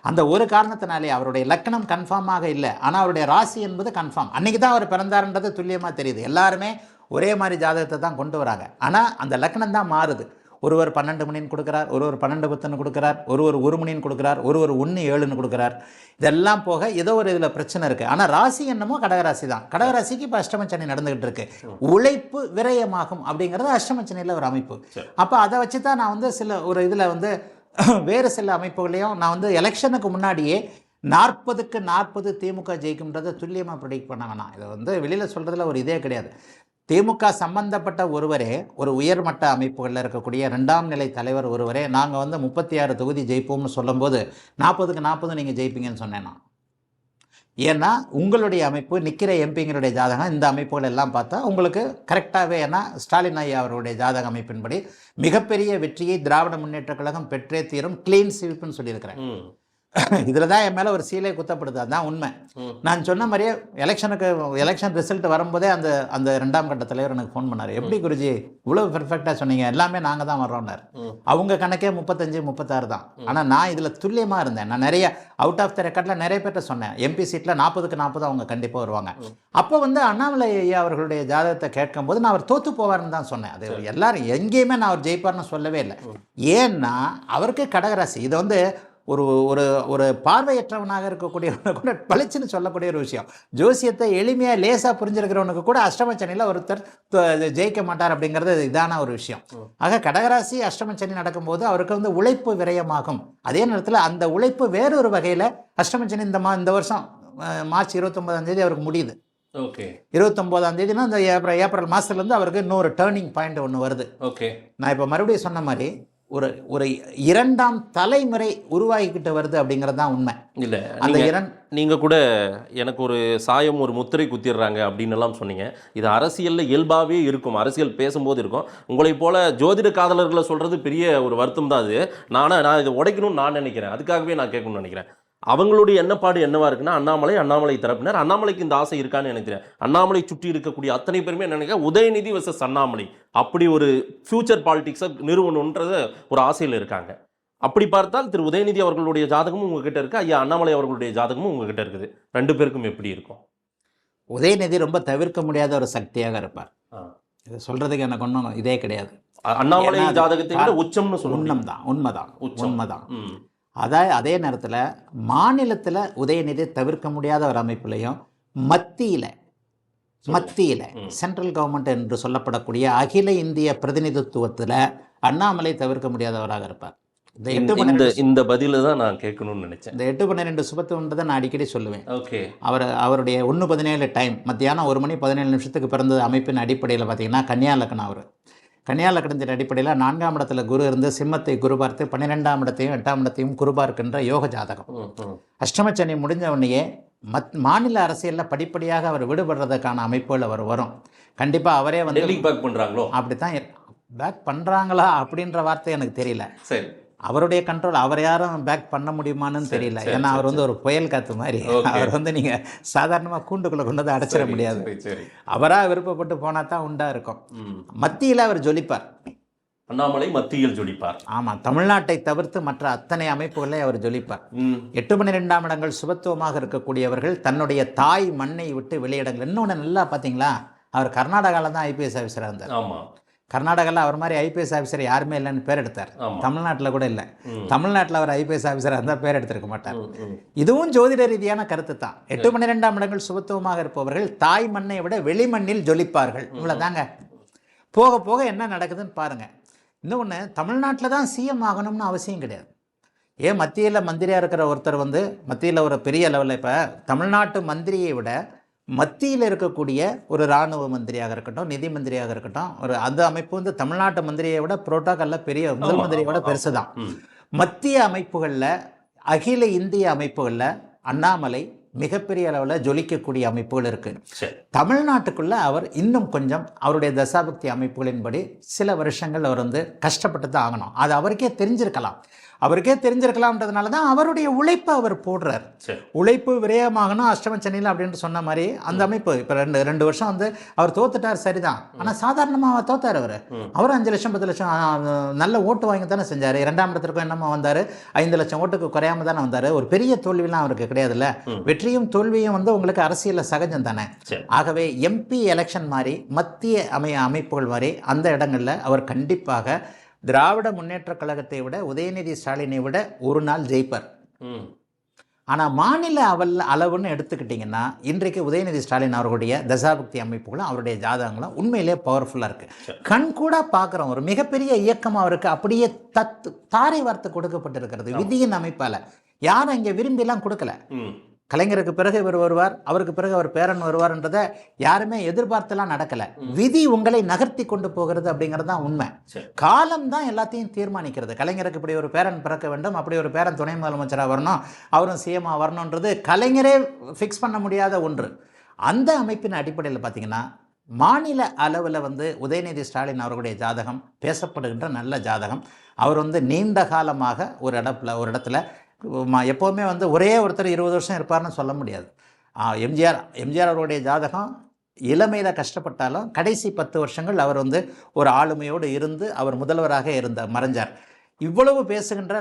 அந்த ஒரு காரணத்தினாலே அவருடைய லக்னம் கன்ஃபார்மாக இல்லை, ஆனால் அவருடைய ராசி என்பது கன்ஃபார்ம். அன்றைக்கி தான் அவர் பிறந்தாருன்றது துல்லியமாக தெரியுது. எல்லாருமே ஒரே மாதிரி ஜாதகத்தை தான் கொண்டு வராங்க, ஆனால் அந்த லக்னம் தான் மாறுது. ஒருவர் 12 மணின்னு கொடுக்குறார், ஒருவர் 12 10ன்னு கொடுக்குறார், ஒருவர் 1 மணின்னு கொடுக்குறார், ஒருவர் 1 7ன்னு கொடுக்குறார். இதெல்லாம் போக ஏதோ ஒரு இதில் பிரச்சனை இருக்குது. ஆனால் ராசி என்னமோ கடகராசி தான். கடகராசிக்கு இப்போ அஷ்டமச்சனி நடந்துகிட்டு இருக்கு. உழைப்பு விரயமாகும் அப்படிங்கிறது அஷ்டமச்சனியில் ஒரு அமைப்பு. அப்போ அதை வச்சு தான் நான் வந்து சில ஒரு இதில் வந்து வேறு சில அமைப்புகளையும் நான் வந்து எலெக்ஷனுக்கு முன்னாடியே 40க்கு 40 திமுக ஜெயிக்கும்ன்றதை துல்லியமாக ப்ரெடிக்ட் பண்ண வேணாம். இதை வந்து வெளியில் சொல்கிறதுல ஒரு இதே கிடையாது. திமுக சம்பந்தப்பட்ட ஒருவரே, ஒரு உயர்மட்ட அமைப்புகளில் இருக்கக்கூடிய 2ஆம் நிலை தலைவர் ஒருவரே, நாங்கள் வந்து 36 தொகுதி ஜெயிப்போம்னு சொல்லும்போது 40க்கு 40 நீங்கள் ஜெயிப்பீங்கன்னு சொன்னேன் நான். ஏன்னா உங்களுடைய அமைப்பு நிற்கிற எம்பிங்களுடைய ஜாதகம் இந்த அமைப்புகள் எல்லாம் பார்த்தா உங்களுக்கு கரெக்டாகவே, ஏன்னா ஸ்டாலின் ஐயா அவருடைய ஜாதக அமைப்பின்படி மிகப்பெரிய வெற்றியை திராவிட முன்னேற்ற கழகம் பெற்றே தீரும், கிளீன் ஸ்வீப்னு சொல்லியிருக்கிறேன். இதில் தான் என் மேலே ஒரு சீலை குத்தப்படுது, அதுதான் உண்மை. நான் சொன்ன மாதிரியே எலெக்ஷன் ரிசல்ட் வரும்போதே அந்த 2ஆம் கட்ட தலைவர் எனக்கு ஃபோன் பண்ணார். எப்படி குருஜி இவ்வளோ பெர்ஃபெக்டாக சொன்னீங்க, எல்லாமே நாங்கள் தான் வர்றோம்னார். அவங்க கணக்கே 35 36 தான். ஆனால் நான் இதில் துல்லியமாக இருந்தேன். நான் நிறைய அவுட் ஆஃப் த ரெக்கார்டில் நிறைய பேர்ட்ட சொன்னேன், எம்பி சீட்டில் 40க்கு 40 அவங்க கண்டிப்பாக வருவாங்க. அப்போ வந்து அண்ணாமலை ஐயா அவர்களுடைய ஜாதகத்தை கேட்கும்போது நான் அவர் தோற்று போவார்னு தான் சொன்னேன். அது எல்லாரும் எங்கேயுமே நான் அவர் ஜெயிப்பார்னு சொல்லவே இல்லை. ஏன்னா அவருக்கு கடகராசி. இதை வந்து ஒரு ஒரு ஒரு பார்வையற்றவனாக இருக்கக்கூடியவனை கூட பளிச்சுன்னு சொல்லக்கூடிய ஒரு விஷயம். ஜோசியத்தை எளிமையாக லேசாக புரிஞ்சிருக்கிறவனுக்கு கூட அஷ்டமச்சனியில் ஒருத்தர் ஜெயிக்க மாட்டார் அப்படிங்கிறது இதான ஒரு விஷயம். ஆக கடகராசி அஷ்டமச்சனி நடக்கும்போது அவருக்கு வந்து உழைப்பு விரயமாகும். அதே நேரத்தில் அந்த உழைப்பு வேறொரு வகையில் அஷ்டமச்சனி இந்த வருஷம் மார்ச் 29ஆம் தேதி அவருக்கு முடியுது. 29ஆம் தேதினா இந்த ஏப்ரல் மாதத்துலேருந்து அவருக்கு இன்னொரு டேர்னிங் பாயிண்ட் ஒன்று வருது. நான் இப்போ மறுபடியும் சொன்ன மாதிரி ஒரு 2ஆம் தலைமுறை உருவாகிக்கிட்டு வருது அப்படிங்கிறது தான் உண்மை. இல்லை, நீங்கள் கூட எனக்கு ஒரு சாயம் ஒரு முத்திரை குத்திடுறாங்க அப்படின்னு எல்லாம் சொன்னீங்க. இது அரசியலில் இயல்பாகவே இருக்கும், அரசியல் பேசும்போது இருக்கும். உங்களை போல ஜோதிட காதலர்களை சொல்கிறது பெரிய ஒரு வருத்தம் தான். அது நான் இதை உடைக்கணும்னு நான் நினைக்கிறேன். அதுக்காகவே நான் கேட்கணும்னு நினைக்கிறேன். அவங்களுடைய எண்ணப்பாடு என்னவா இருக்குன்னா, அண்ணாமலை தரப்பினர், அண்ணாமலைக்கு இந்த ஆசை இருக்கான்னு நினைக்கிறேன். அண்ணாமலை சுற்றி இருக்கக்கூடிய அத்தனை பேருமே நினைக்கிறேன் உதயநிதி வெர்சஸ் அண்ணாமலை அப்படி ஒரு ஃபியூச்சர் பாலிடிக்ஸை நிறுவனம்ன்றது ஒரு ஆசையில் இருக்காங்க. அப்படி பார்த்தால் திரு உதயநிதி அவர்களுடைய ஜாதகமும் உங்ககிட்ட இருக்கு, ஐயா அண்ணாமலை அவர்களுடைய ஜாதகமும் உங்ககிட்ட இருக்குது. 2 பேருக்கும் எப்படி இருக்கும்? உதயநிதி ரொம்ப தவிர்க்க முடியாத ஒரு சக்தியாக இருப்பார். இதை சொல்றதுக்கு எனக்கு ஒன்றும் இதே கிடையாது. அண்ணாமலை ஜாதகத்தை விட உச்சம்னு சொல்லுவோம். உண்மைதான். அதே நேரத்தில் மாநிலத்தில் உதயநிதி தவிர்க்க முடியாத ஒரு அமைப்புலையும் மத்தியில் சென்ட்ரல் கவர்மெண்ட் என்று சொல்லப்படக்கூடிய அகில இந்திய பிரதிநிதித்துவத்தில் அண்ணாமலை தவிர்க்க முடியாதவராக இருப்பார். இந்த பதில தான் நான் கேட்கணும்னு நினைச்சேன். இந்த 8-12 சுபத்துவன்றதை நான் அடிக்கடி சொல்லுவேன். அவருடைய 1-17 டைம் மத்தியானம் 1 மணி 17 நிமிஷத்துக்கு பிறந்த அமைப்பின் அடிப்படையில் பார்த்தீங்கன்னா கன்னியா லக்னம். அவர் கன்னியா லக்னத்தின் அடிப்படையில் 4ஆம் இடத்துல குரு இருந்து சிம்மத்தை குரு பார்த்து 12ஆம் இடத்தையும் 8ஆம் இடத்தையும் குரு பார்க்கின்ற யோக ஜாதகம். அஷ்டமச்சனி முடிஞ்ச உடனேயே மாநில அரசியலில் படிப்படியாக அவர் விடுபடுறதுக்கான அமைப்புகள் அவர் வரும். கண்டிப்பாக அவரே வந்து பேக் பண்ணுறாங்களோ, அப்படித்தான் பேக் பண்ணுறாங்களா அப்படின்ற வார்த்தை எனக்கு தெரியல. சரி, அவருடைய கண்ட்ரோல், அவர் யாரும் பேக் பண்ண முடியுமான்னு தெரியல. ஏன்னா அவர் வந்து ஒரு புயல் காத்து மாதிரி. அவர் வந்து நீங்கள் சாதாரணமாக கூண்டுக்குள்ளே கொண்டு வந்து அடைச்சிட முடியாது. அவராக விருப்பப்பட்டு போனால் தான் உண்டா இருக்கும். மத்தியில் அவர் ஜொலிப்பார். அண்ணாமலை மத்தியில் ஜொலிப்பார். ஆமாம், தமிழ்நாட்டை தவிர்த்து மற்ற அத்தனை அமைப்புகளை அவர் ஜொலிப்பார். 8-12ஆம் இடங்கள் சுபத்துவமாக இருக்கக்கூடியவர்கள் தன்னுடைய தாய் மண்ணை விட்டு வெளியிடங்கள். இன்னொன்று நல்லா பார்த்தீங்களா, அவர் கர்நாடகாவில் தான் ஐபிஎஸ் ஆஃபீஸராக இருந்தார். ஆமாம், கர்நாடகாவில் அவர் மாதிரி ஐபிஎஸ் ஆஃபீஸர் யாருமே இல்லைன்னு பேர் எடுத்தார். தமிழ்நாட்டில் கூட இல்லை. தமிழ்நாட்டில் அவர் ஐபிஎஸ் ஆஃபீஸராக இருந்தால் பேர் எடுத்திருக்க மாட்டார். இதுவும் ஜோதிட ரீதியான கருத்து தான். 8-12ஆம் இடங்கள் சுபத்துவமாக இருப்பவர்கள் தாய் மண்ணை விட வெளிமண்ணில் ஜொலிப்பார்கள். இவ்வளோதாங்க. போக போக என்ன நடக்குதுன்னு பாருங்கள். இன்னொன்று, தமிழ்நாட்டில் தான் சிஎம் ஆகணும்னு அவசியம் கிடையாது. ஏன் மத்தியில் மந்திரியாக இருக்கிற ஒருத்தர் வந்து மத்தியில் ஒரு பெரிய லெவலில், இப்போ தமிழ்நாட்டு மந்திரியை விட மத்தியில் இருக்கக்கூடிய ஒரு இராணுவ மந்திரியாக இருக்கட்டும், நிதி மந்திரியாக இருக்கட்டும், ஒரு அந்த அமைப்பு வந்து தமிழ்நாட்டு மந்திரியை விட புரோட்டோகாலில் பெரிய முதல் மந்திரியை விட பெருசு தான். மத்திய அமைப்புகளில், அகில இந்திய அமைப்புகளில் அண்ணாமலை மிகப்பெரிய அளவில் ஜொலிக்கக்கூடிய அமைப்புகள் இருக்குது. தமிழ்நாட்டுக்குள்ள அவர் இன்னும் கொஞ்சம் அவருடைய தசாபக்தி அமைப்புகளின்படி சில வருஷங்கள் அவர் வந்து கஷ்டப்பட்டு தான் ஆகணும். அது அவருக்கே தெரிஞ்சிருக்கலாம்ன்றதுனால தான் அவருடைய உழைப்பை அவர் போடுறார். உழைப்பு விரயமாகணும் அஷ்டம சனியில் அப்படின்னு சொன்ன மாதிரி அந்த அமைப்பு இப்போ ரெண்டு வருஷம் வந்து அவர் தோத்துட்டார், சரிதான். ஆனால் சாதாரணமாக தோத்தார். அவர் 5 லட்சம் 10 லட்சம் நல்ல ஓட்டு வாங்கி தானே செஞ்சார். 2ஆம் இடத்திற்கும் என்னமோ வந்தார், 5 லட்சம் ஓட்டுக்கு குறையாம தானே வந்தார். ஒரு பெரிய தோல்விலாம் அவருக்கு கிடையாதுல்ல. வெற்றியும் தோல்வியும் வந்து உங்களுக்கு அரசியலில் சகஜம் தானே. ஆகவே எம்பி எலெக்ஷன் மாதிரி மத்திய அமைப்புகள் மாதிரி அந்த இடங்களில் அவர் கண்டிப்பாக திராவிட முன்னேற்ற கழகத்தை விட உதயநிதி ஸ்டாலினை விட ஒரு நாள் ஜெயிப்பார். ஆனால் மாநில அளவுன்னு எடுத்துக்கிட்டிங்கன்னா இன்றைக்கு உதயநிதி ஸ்டாலின் அவர்களுடைய தசாபக்தி அமைப்புகளும் அவருடைய ஜாதகங்களும் உண்மையிலே பவர்ஃபுல்லாக இருக்குது. கண் கூட பார்க்குறோம். ஒரு மிகப்பெரிய இயக்கம் அவருக்கு அப்படியே தாரை வார்த்தை கொடுக்கப்பட்டிருக்கிறது விதியின் அமைப்பால். யாரும் இங்கே விரும்பிலாம் கொடுக்கல. கலைஞருக்கு பிறகு இவர் வருவார், அவருக்கு பிறகு அவர் பேரன் வருவார்ன்றதை யாருமே எதிர்பார்த்தெல்லாம் நடக்கலை. விதி உங்களை நகர்த்தி கொண்டு போகிறது அப்படிங்கிறது தான் உண்மை. காலம் தான் எல்லாத்தையும் தீர்மானிக்கிறது. கலைஞருக்கு இப்படி ஒரு பேரன் பிறக்க வேண்டும், அப்படி ஒரு பேரன் துணை முதலமைச்சராக வரணும், அவரும் சிஎம்மா வரணுன்றது கலைஞரே ஃபிக்ஸ் பண்ண முடியாத ஒன்று. அந்த அமைப்பின் அடிப்படையில் பார்த்தீங்கன்னா மாநில அளவில் வந்து உதயநிதி ஸ்டாலின் அவர்களுடைய ஜாதகம் பேசப்படுகின்ற நல்ல ஜாதகம். அவர் வந்து நீண்ட காலமாக ஒரு இடத்துல எப்போவுமே வந்து ஒரே ஒருத்தர் 20 வருஷம் இருப்பார்னு சொல்ல முடியாது. எம்ஜிஆர் அவருடைய ஜாதகம் இளமையில் கஷ்டப்பட்டாலும் கடைசி 10 வருஷங்கள் அவர் வந்து ஒரு ஆளுமையோடு இருந்து அவர் முதல்வராக மறைஞ்சார். இவ்வளவு பேசுகின்ற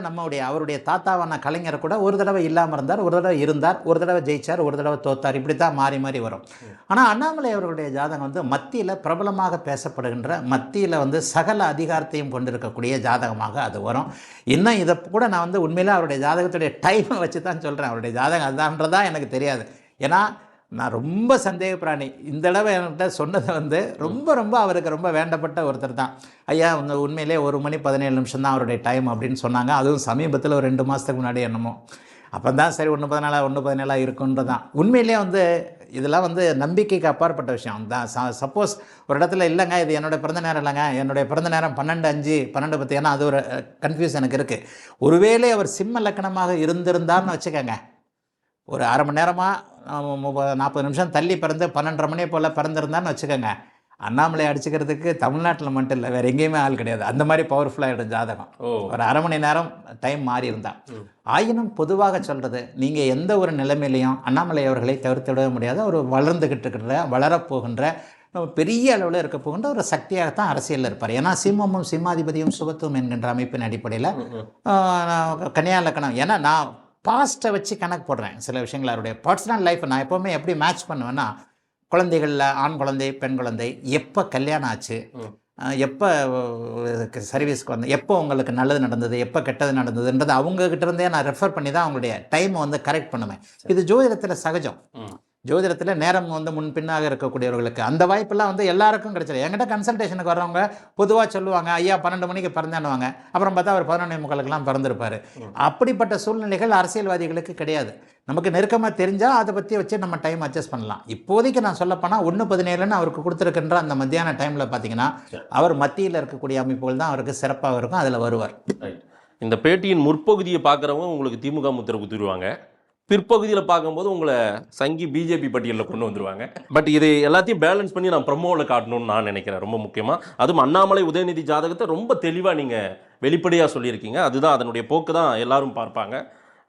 அவருடைய தாத்தாவான கலைஞர் கூட ஒரு தடவை இல்லாமல் இருந்தார், ஒரு தடவை இருந்தார், ஒரு தடவை ஜெயிச்சார், ஒரு தடவை தோத்தார். இப்படி தான் மாறி மாறி வரும். ஆனால் அண்ணாமலை அவர்களுடைய ஜாதகம் வந்து மத்தியில் பிரபலமாக பேசப்படுகின்ற, மத்தியில் வந்து சகல அதிகாரத்தையும் கொண்டிருக்கக்கூடிய ஜாதகமாக அது வரும். இன்னும் இதை கூட நான் வந்து உண்மையிலே அவருடைய ஜாதகத்துடைய டைமை வச்சு தான் சொல்கிறேன். அவருடைய ஜாதகம் அதுதான்றதா எனக்கு தெரியாது. ஏன்னா நான் ரொம்ப சந்தேக பிராணி. இந்த தடவை என்கிட்ட சொன்னதை வந்து ரொம்ப அவருக்கு ரொம்ப வேண்டப்பட்ட ஒருத்தர் தான். ஐயா உண்மையிலே 1 மணி 17 நிமிஷம் தான் அவருடைய டைம் அப்படின்னு சொன்னாங்க. அதுவும் சமீபத்தில் ஒரு 2 மாதத்துக்கு முன்னாடி என்னமோ. அப்போ தான் சரி 1:14 இருக்குன்றதான். உண்மையிலே வந்து இதெல்லாம் வந்து நம்பிக்கைக்கு அப்பாற்பட்ட விஷயம் தான். சப்போஸ் ஒரு இடத்துல இல்லைங்க இது என்னோடய பிறந்த நேரம் இல்லைங்க, என்னுடைய பிறந்த நேரம் 12:05 12:10, ஏன்னா அது ஒரு கன்ஃபியூஸ் எனக்கு இருக்குது. ஒருவேளை அவர் சிம்ம லக்கணமாக இருந்திருந்தார்னு வச்சுக்கோங்க, ஒரு அரை மணி நேரமாக 40 நிமிஷம் தள்ளி பிறந்து 12:30 மணி போல் பிறந்திருந்தான்னு வச்சுக்கோங்க, அண்ணாமலை அடிச்சுக்கிறதுக்கு தமிழ்நாட்டில் மட்டும் இல்லை வேறு எங்கேயுமே ஆள் கிடையாது. அந்த மாதிரி பவர்ஃபுல்லாகிடும் ஜாதகம். ஒரு அரை மணி நேரம் டைம் மாறி இருந்தால். ஆயினும் பொதுவாக சொல்கிறது, நீங்கள் எந்த ஒரு நிலைமையிலையும் அண்ணாமலை அவர்களை தவிர்த்து விட முடியாது. அவர் வளர்ந்துக்கிட்டு இருக்கிற, வளரப்போகின்ற, பெரிய அளவில் இருக்க போகின்ற ஒரு சக்தியாகத்தான் அரசியலில் இருப்பார். ஏன்னா சிம்மமும் சிம்மாதிபதியும் சுபத்துவம் என்கின்ற அமைப்பின் அடிப்படையில் கன்னியா லக்கணம். ஏன்னா நான் பாஸ்ட்டை வச்சு கணக்கு போடுறேன் சில விஷயங்கள். அவருடைய பர்சனல் லைஃப்பை நான் எப்போவுமே எப்படி மேட்ச் பண்ணுவேன்னா, குழந்தைகளில் ஆண் குழந்தை பெண் குழந்தை, எப்போ கல்யாணம் ஆச்சு, எப்போ சர்வீஸ்க்கு வந்து, எப்போ உங்களுக்கு நல்லது நடந்தது, எப்போ கெட்டது நடந்ததுன்றது அவங்கக்கிட்ட இருந்தே நான் ரெஃபர் பண்ணி தான் அவங்களுடைய டைமை வந்து கரெக்ட் பண்ணுவேன். இது ஜோதிடத்தில் சகஜம். ஜோதிடத்தில் நேரம் வந்து முன்பின்னாக இருக்கக்கூடியவர்களுக்கு அந்த வாய்ப்பெல்லாம் வந்து எல்லாருக்கும் கிடைச்சிடும். என்கிட்ட கன்சல்டேஷனுக்கு வர்றவங்க பொதுவாக சொல்லுவாங்க, ஐயா 12 மணிக்கு பிறந்தானுவாங்க, அப்புறம் பார்த்தா அவர் 11:45 பிறந்திருப்பார். அப்படிப்பட்ட சூழ்நிலைகள் அரசியல்வாதிகளுக்கு கிடையாது. நமக்கு நெருக்கமாக தெரிஞ்சால் அதை பற்றி வச்சு நம்ம டைம் அட்ஜஸ்ட் பண்ணலாம். இப்போதைக்கு நான் சொல்லப்போனால் 1:17 அவருக்கு கொடுத்துருக்கின்ற அந்த மத்தியான டைமில் பார்த்தீங்கன்னா அவர் மத்தியில் இருக்கக்கூடிய அமைப்புகள் தான் அவருக்கு சிறப்பாக இருக்கும், அதில் வருவார். இந்த பேட்டியின் முற்பகுதியை பார்க்குறவங்க உங்களுக்கு திமுக முத்திரை குத்திடுவாங்க, பிற்பகுதியில் பார்க்கும்போது உங்களை சங்கி பிஜேபி பட்டியலில் கொண்டு வந்துடுவாங்க. பட் இது எல்லாத்தையும் பேலன்ஸ் பண்ணி நான் ப்ரமோவில் காட்டணும்னு நான் நினைக்கிறேன். ரொம்ப முக்கியமாக அதுவும் அண்ணாமலை உதயநிதி ஜாதகத்தை ரொம்ப தெளிவாக நீங்கள் வெளிப்படையாக சொல்லியிருக்கீங்க. அதுதான் அதனுடைய போக்கு தான் எல்லாரும் பார்ப்பாங்க.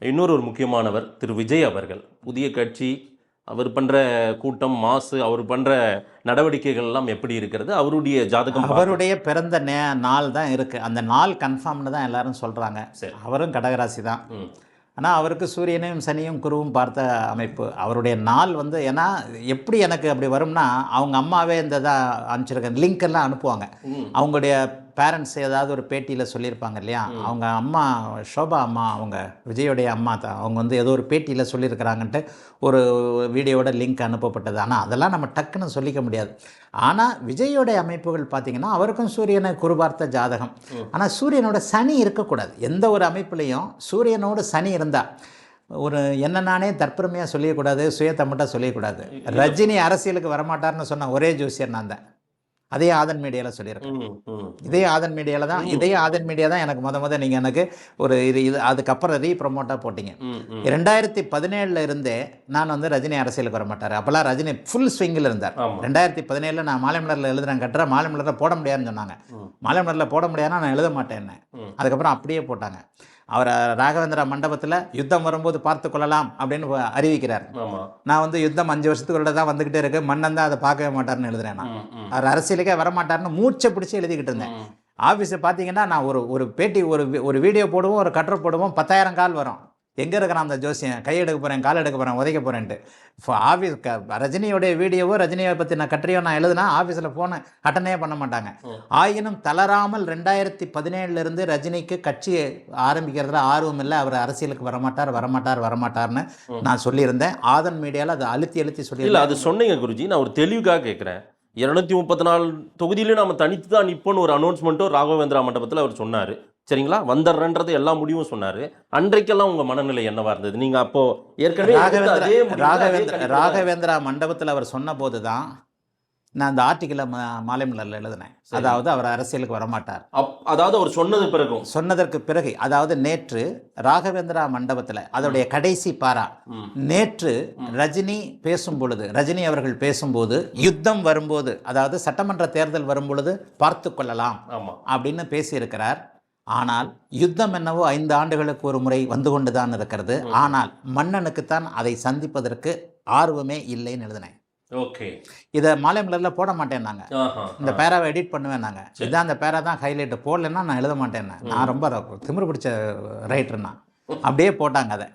இன்னொரு முக்கியமானவர் திரு விஜய் அவர்கள். புதிய கட்சி, அவர் பண்ணுற கூட்டம், மாசு, அவர் பண்ணுற நடவடிக்கைகள் எல்லாம் எப்படி இருக்கிறது? அவருடைய ஜாதகம், அவருடைய பிறந்த நாள் தான் இருக்குது. அந்த நாள் கன்ஃபார்ம்னு தான் எல்லாரும் சொல்கிறாங்க. அவரும் கடகராசி தான். ஆனால் அவருக்கு சூரியனையும் சனியும் குருவும் பார்த்த அமைப்பு. அவருடைய நாள் வந்து, ஏன்னா எப்படி எனக்கு அப்படி வரும்னா, அவங்க அம்மாவே இந்த இதாக அனுப்பிச்சிருக்க லிங்க் எல்லாம் அனுப்புவாங்க. அவங்களுடைய பேரண்ட்ஸ் ஏதாவது ஒரு பேட்டியில் சொல்லியிருப்பாங்க இல்லையா, அவங்க அம்மா ஷோபா அம்மா, அவங்க விஜயோடைய அம்மா தான், அவங்க வந்து ஏதோ ஒரு பேட்டியில் சொல்லியிருக்கிறாங்கன்ட்டு ஒரு வீடியோட லிங்க் அனுப்பப்பட்டது. ஆனால் அதெல்லாம் நம்ம டக்குன்னு சொல்லிக்க முடியாது. ஆனால் விஜயோடைய அமைப்புகள் பார்த்திங்கன்னா அவருக்கும் சூரியனை குருபார்த்த ஜாதகம். ஆனால் சூரியனோட சனி இருக்கக்கூடாது. எந்த ஒரு அமைப்புலையும் சூரியனோட சனி இருந்தால் ஒரு என்ன நானே தற்பெருமையாக சொல்லிடக்கூடாது, சுயத்தமிட்டாக சொல்லிடக்கூடாது. ரஜினி அரசியலுக்கு வரமாட்டார்னு சொன்ன ஒரே ஜோசியர் நான் தான். அதே ஆதன் மீடியாவில் சொல்லியிருக்கேன். இதே ஆதன் மீடியா தான் எனக்கு முத நீங்கள் எனக்கு ஒரு இது அதுக்கப்புறம் ரீப்ரமோட்டாக போட்டிங்க. 2017 இருந்தே நான் வந்து ரஜினி அரசியலுக்கு வர மாட்டார். அப்போல்லாம் ரஜினி ஃபுல் ஸ்விங்கில் இருந்தார். 2017 நான் மாலை மலரில் எழுதுறேன் கட்டுறேன். மாலை மலரில் போட முடியாதுன்னு சொன்னாங்க. மாலை மலரில் போட முடியாதுன்னா நான் எழுத மாட்டேன். அதுக்கப்புறம் அப்படியே போட்டாங்க. அவர் ராகவேந்திரா மண்டபத்தில் யுத்தம் வரும்போது பார்த்து கொள்ளலாம் அப்படின்னு அறிவிக்கிறார். நான் வந்து யுத்தம் 5 வருஷத்துக்குள்ள தான் வந்துகிட்டே இருக்கு, மன்னன் தான் அதை பார்க்கவே மாட்டார்னு எழுதுறேன். நான் அவர் அரசியலுக்கே வரமாட்டார்னு மூச்சை பிடிச்சி எழுதிக்கிட்டு இருந்தேன். ஆஃபீஸை பார்த்தீங்கன்னா நான் ஒரு பேட்டி ஒரு வீடியோ போடுவோம், ஒரு கட்டுரை போடுவோம், 10,000 கால் வரும். எங்கே இருக்கிறான் அந்த ஜோசியன், கை எடுக்க போகிறேன், கால் எடுக்க போகிறேன், உதைக்க போகிறேன்ட்டு. ஆஃபீஸ் ரஜினியோடைய வீடியோவோ ரஜினியை பற்றி நான் கட்டுரையோ நான் எழுதுனா ஆஃபீஸில் ஃபோனை அட்டனே பண்ண மாட்டாங்க. ஆயினும் தளராமல் 2017 ரஜினிக்கு கட்சி ஆரம்பிக்கிறதுல ஆர்வம் இல்லை, அவர் அரசியலுக்கு வரமாட்டார்னு நான் சொல்லியிருந்தேன். ஆதன் மீடியாவில் அதை அழுத்தி சொல்லி இல்லை அது சொன்னீங்க குருஜி. நான் ஒரு தெளிவுக்காக கேட்குறேன். 234 தொகுதியிலும் நம்ம தனித்து தான் நிற்போன்னு ஒரு அனௌன்ஸ்மெண்ட்டும் ராகவேந்திரா மண்டபத்தில் அவர் சொன்னார். சரிங்களா, வந்துடுறன்றது எல்லா முடிவும் சொன்னார். அன்றைக்கெல்லாம் உங்கள் மனநிலை என்னவா இருந்தது? நீங்கள் அப்போ ஏற்கனவே ராகவேந்திரா மண்டபத்தில் அவர் சொன்ன போது தான் நான் அந்த ஆர்டிக்கலை மாலை மலரில் எழுதினேன். அதாவது அவர் அரசியலுக்கு வரமாட்டார். அதாவது அவர் சொன்னதற்கு பிறகு அதாவது நேற்று ராகவேந்திரா மண்டபத்தில் அதோடைய கடைசி பாரா, நேற்று ரஜினி அவர்கள் பேசும்போது யுத்தம் வரும்போது, அதாவது சட்டமன்ற தேர்தல் வரும்பொழுது பார்த்து கொள்ளலாம் அப்படின்னு பேசியிருக்கிறார். ஆனால் யுத்தம் என்னவோ 5 ஆண்டுகளுக்கு ஒரு முறை வந்து கொண்டு தான் இருக்கிறது. ஆனால் மன்னனுக்குத்தான் அதை சந்திப்பதற்கு ஆர்வமே இல்லைன்னு எழுதினேன். ஓகே, இதை மாலை மலரில் போட மாட்டேன்னாங்க. இந்த பேராவை எடிட் பண்ணுவேன். நாங்கள் இதுதான் அந்த பேரா தான் ஹைலைட்டு, போடலன்னா நான் எழுத மாட்டேன். நான் ரொம்ப திமிரு பிடிச்ச ரைட்டர்னா அப்படியே போட்டாங்க அதை.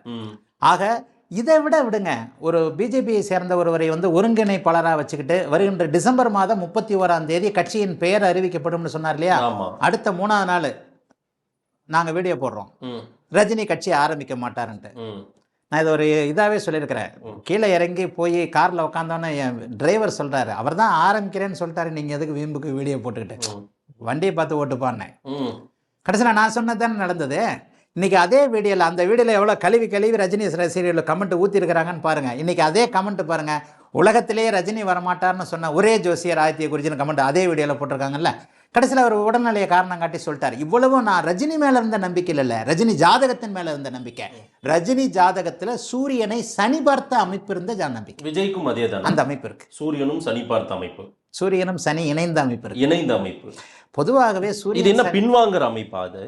ஆக இதை விடுங்க, ஒரு பிஜேபியை சேர்ந்த ஒருவரை வந்து ஒருங்கிணைப்பாளராக வச்சுக்கிட்டு வருகின்ற டிசம்பர் மாதம் 31ஆம் தேதி கட்சியின் பெயர் அறிவிக்கப்படும் சொன்னார் இல்லையா? அடுத்த 3ஆவது நாள் நாங்கள் வீடியோ போடுறோம், ரஜினி கட்சி ஆரம்பிக்க மாட்டாருன்ட்டு. நான் இதை ஒரு இதாகவே சொல்லியிருக்கிறேன். கீழே இறங்கி போய் காரில் உட்காந்தோன்னே என் டிரைவர் சொல்கிறாரு, அவர் தான் ஆரம்பிக்கிறேன்னு சொல்லிட்டாரு, நீங்கள் எதுக்கு வீம்புக்கு வீடியோ போட்டுக்கிட்டு வண்டியை பார்த்து ஓட்டுப்பான்னு. கடைசியில் நான் சொன்னது தானே நடந்தது. இன்றைக்கி அதே வீடியோவில், அந்த வீடியோவில் எவ்வளோ கழுவி ரஜினி சீரியலில் கமெண்ட் ஊற்றிருக்கிறாங்கன்னு பாருங்கள். இன்றைக்கி அதே கமெண்ட் பாருங்கள். உலகத்திலேயே ரஜினி வரமாட்டார்னு சொன்ன ஒரே ஜோசியர் ஆதித்ய குருஜின்னு கமெண்ட் அதே வீடியோவில் போட்டிருக்காங்கல்ல. கடைசியில் அவர் உடல்நிலையை காரணம் காட்டி சொல்லிட்டார். இவ்வளவும் நான் ரஜினி மேலே இருந்த நம்பிக்கை இல்லை, ரஜினி ஜாதகத்தின் மேலே இருந்த நம்பிக்கை. ரஜினி ஜாதகத்தில் சூரியனை சனி பார்த்த அமைப்பு இருந்த நம்பிக்கை. விஜய்க்கும் அதே தான் அந்த அமைப்பு இருக்கு. சூரியனும் சனி பார்த்த அமைப்பு, சூரியனும் சனி இணைந்த அமைப்பு இருக்கு. இணைந்த அமைப்பு பொதுவாகவே சூரியன் என்ன பின்வாங்குற அமைப்பா? அது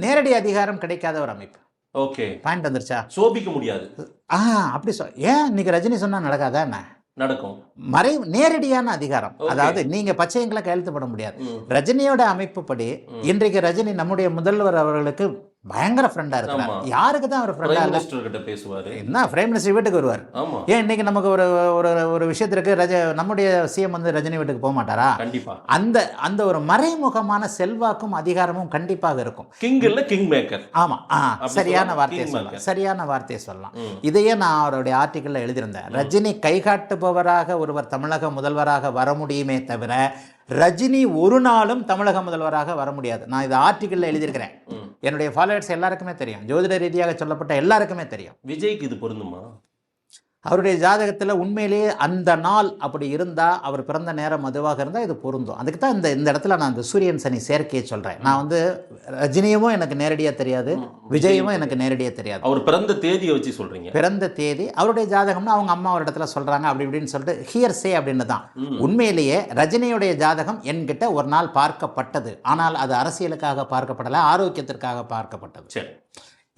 நேரடி அதிகாரம் கிடைக்காத ஒரு அமைப்பு. ஓகே, பாயிண்ட் வந்துருச்சா? சோபிக்க முடியாது. அப்படி ஏன் இன்னைக்கு ரஜினி சொன்னா நடக்காதா? என்ன நடக்கும்? நேரடியான அதிகாரம். அதாவது நீங்க பச்சையங்களை கையெழுத்து போட முடியாது. ரஜினியோட அமைப்பு படி இன்றைக்கு ரஜினி நம்முடைய முதல்வர் அவர்களுக்கு பயங்கர ஃப்ரெண்டா இருக்கிறார். யாருக்கு தான் அவர் ஃப்ரெண்டா இல்ல? பேசுவாரு. என்ன பிரைம் மினிஸ்டர் வீட்டுக்கு வருவார். ஏன் இன்னைக்கு நமக்கு ஒரு விஷயத்திற்கு நம்முடைய சிஎம் வந்து ரஜினி வீட்டுக்கு போக மாட்டாரா? கண்டிப்பா. அந்த ஒரு மறைமுகமான செல்வாக்கும் அதிகாரமும் கண்டிப்பாக இருக்கும். கிங் இல்ல கிங் மேக்கர். ஆமா, சரியான வார்த்தையை சொல்லலாம். இதையே நான் அவருடைய ஆர்டிக்கல்ல எழுதியிருந்தேன். ரஜினி கைகாட்டுபவராக ஒருவர் தமிழக முதல்வராக வர முடியுமே தவிர ரஜினி ஒரு நாளும் தமிழக முதல்வராக வர முடியாது. நான் இது ஆர்டிக்கல்ல எழுதியிருக்கிறேன். என்னுடைய ஃபாலோவர்ஸ் எல்லாருக்குமே தெரியும், ஜோதிட ரீதியாக சொல்லப்பட்ட எல்லாருக்குமே தெரியும். விஜய்க்கு இது பொருந்துமா? அவருடைய ஜாதகத்தில் உண்மையிலேயே அந்த நாள் அப்படி இருந்தால், அவர் பிறந்த நேரம் அதுவாக இருந்தால் இது பொருந்தும். அதுக்கு தான் இந்த இடத்துல நான் இந்த சூரியன் சனி சேர்க்கையை சொல்கிறேன். நான் வந்து ரஜினியும் எனக்கு நேரடியாக தெரியாது, விஜயமும் எனக்கு நேரடியாக தெரியாது. அவர் பிறந்த தேதியை வச்சு சொல்கிறீங்க? பிறந்த தேதி அவருடைய ஜாதகம்னு அவங்க அம்மா ஒரு இடத்துல சொல்கிறாங்க, அப்படி இப்படின்னு சொல்லிட்டு ஹியர்சே அப்படின்னு தான். உண்மையிலேயே ரஜினியுடைய ஜாதகம் என்கிட்ட ஒரு நாள் பார்க்கப்பட்டது. ஆனால் அது அரசியலுக்காக பார்க்கப்படலை, ஆரோக்கியத்திற்காக பார்க்கப்பட்டது. சரி,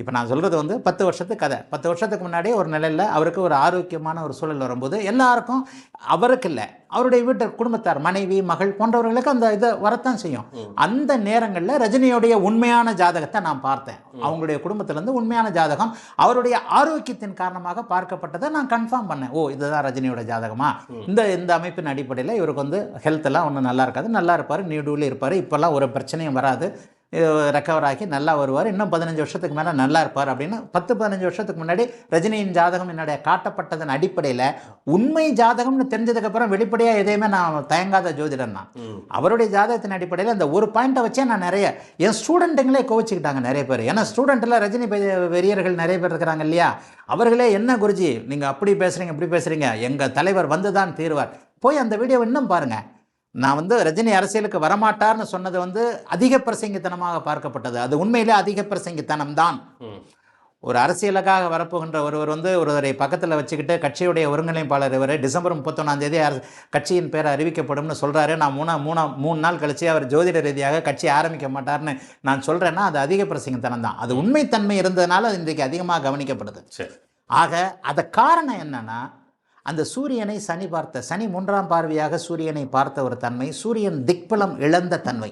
இப்போ நான் சொல்கிறது வந்து 10 வருஷத்துக்கு கதை. 10 வருஷத்துக்கு முன்னாடியே ஒரு நிலையில் அவருக்கு ஒரு ஆரோக்கியமான ஒரு சூழல் வரும்போது எல்லாருக்கும், அவருக்கு இல்லை அவருடைய வீட்டு குடும்பத்தார், மனைவி, மகள் போன்றவர்களுக்கு அந்த இதை வரத்தான் செய்யும். அந்த நேரங்களில் ரஜினியுடைய உண்மையான ஜாதகத்தை நான் பார்த்தேன். அவங்களுடைய குடும்பத்திலேருந்து உண்மையான ஜாதகம் அவருடைய ஆரோக்கியத்தின் காரணமாக பார்க்கப்பட்டதை நான் கன்ஃபார்ம் பண்ணேன். இதுதான் ரஜினியோட ஜாதகமா? இந்த அமைப்பின் அடிப்படையில் இவருக்கு வந்து ஹெல்த் எல்லாம் ஒன்றும் நல்லா இருக்காது, நல்லா இருப்பார், நீடூலி இருப்பார், இப்போல்லாம் ஒரு பிரச்சனையும் வராது, ரெக்கவர் ஆகி நல்லா வருவார், இன்னும் 15 வருஷத்துக்கு மேலே நல்லா இருப்பார் அப்படின்னு 10-15 வருஷத்துக்கு முன்னாடி ரஜினியின் ஜாதகம் என்னுடைய காட்டப்பட்டதன் அடிப்படையில் உண்மை ஜாதகம்னு தெரிஞ்சதுக்கப்புறம் வெளிப்படையாக எதையுமே நான் தயங்காத ஜோதிடன் தான். அவருடைய ஜாதகத்தின் அடிப்படையில் அந்த ஒரு பாயிண்ட்டை வச்சே நான் நிறைய என் ஸ்டூடெண்ட்டுங்களே கோவிச்சுக்கிட்டாங்க நிறைய பேர். ஏன்னா ஸ்டூடெண்ட்டில் ரஜினி வெறியர்கள் நிறைய பேர் இருக்கிறாங்க இல்லையா, அவர்களே என்ன குருஜி நீங்கள் அப்படி பேசுகிறீங்க இப்படி பேசுகிறீங்க, எங்கள் தலைவர் வந்து தான் தீர்வார். போய் அந்த வீடியோ இன்னும் பாருங்கள். நான் வந்து ரஜினி அரசியலுக்கு வரமாட்டார்னு சொன்னது வந்து அதிக பிரசங்கித்தனமாக பார்க்கப்பட்டது. அது உண்மையிலே அதிக பிரசங்கித்தனம் தான். ஒரு அரசியலுக்காக வரப்போகின்ற ஒருவர் வந்து ஒருவரை பக்கத்தில் வச்சுக்கிட்டு கட்சியுடைய ஒருங்கிணைப்பாளர் இவர் டிசம்பர் 31 கட்சியின் பேர் அறிவிக்கப்படும்னு சொல்கிறாரு. நான் மூணு நாள் கழிச்சு அவர் ஜோதிட ரீதியாக கட்சி ஆரம்பிக்க மாட்டார்னு நான் சொல்கிறேன்னா அது அதிக பிரசங்கித்தனம் தான். அது உண்மைத்தன்மை இருந்ததுனால அது இன்றைக்கு அதிகமாக கவனிக்கப்படுது. ஆக அது காரணம் என்னன்னா, அந்த சூரியனை சனி 3ஆம் பார்வையாக சூரியனை பார்த்த ஒரு தன்மை, சூரியன் திக்பலம் இழந்த தன்மை.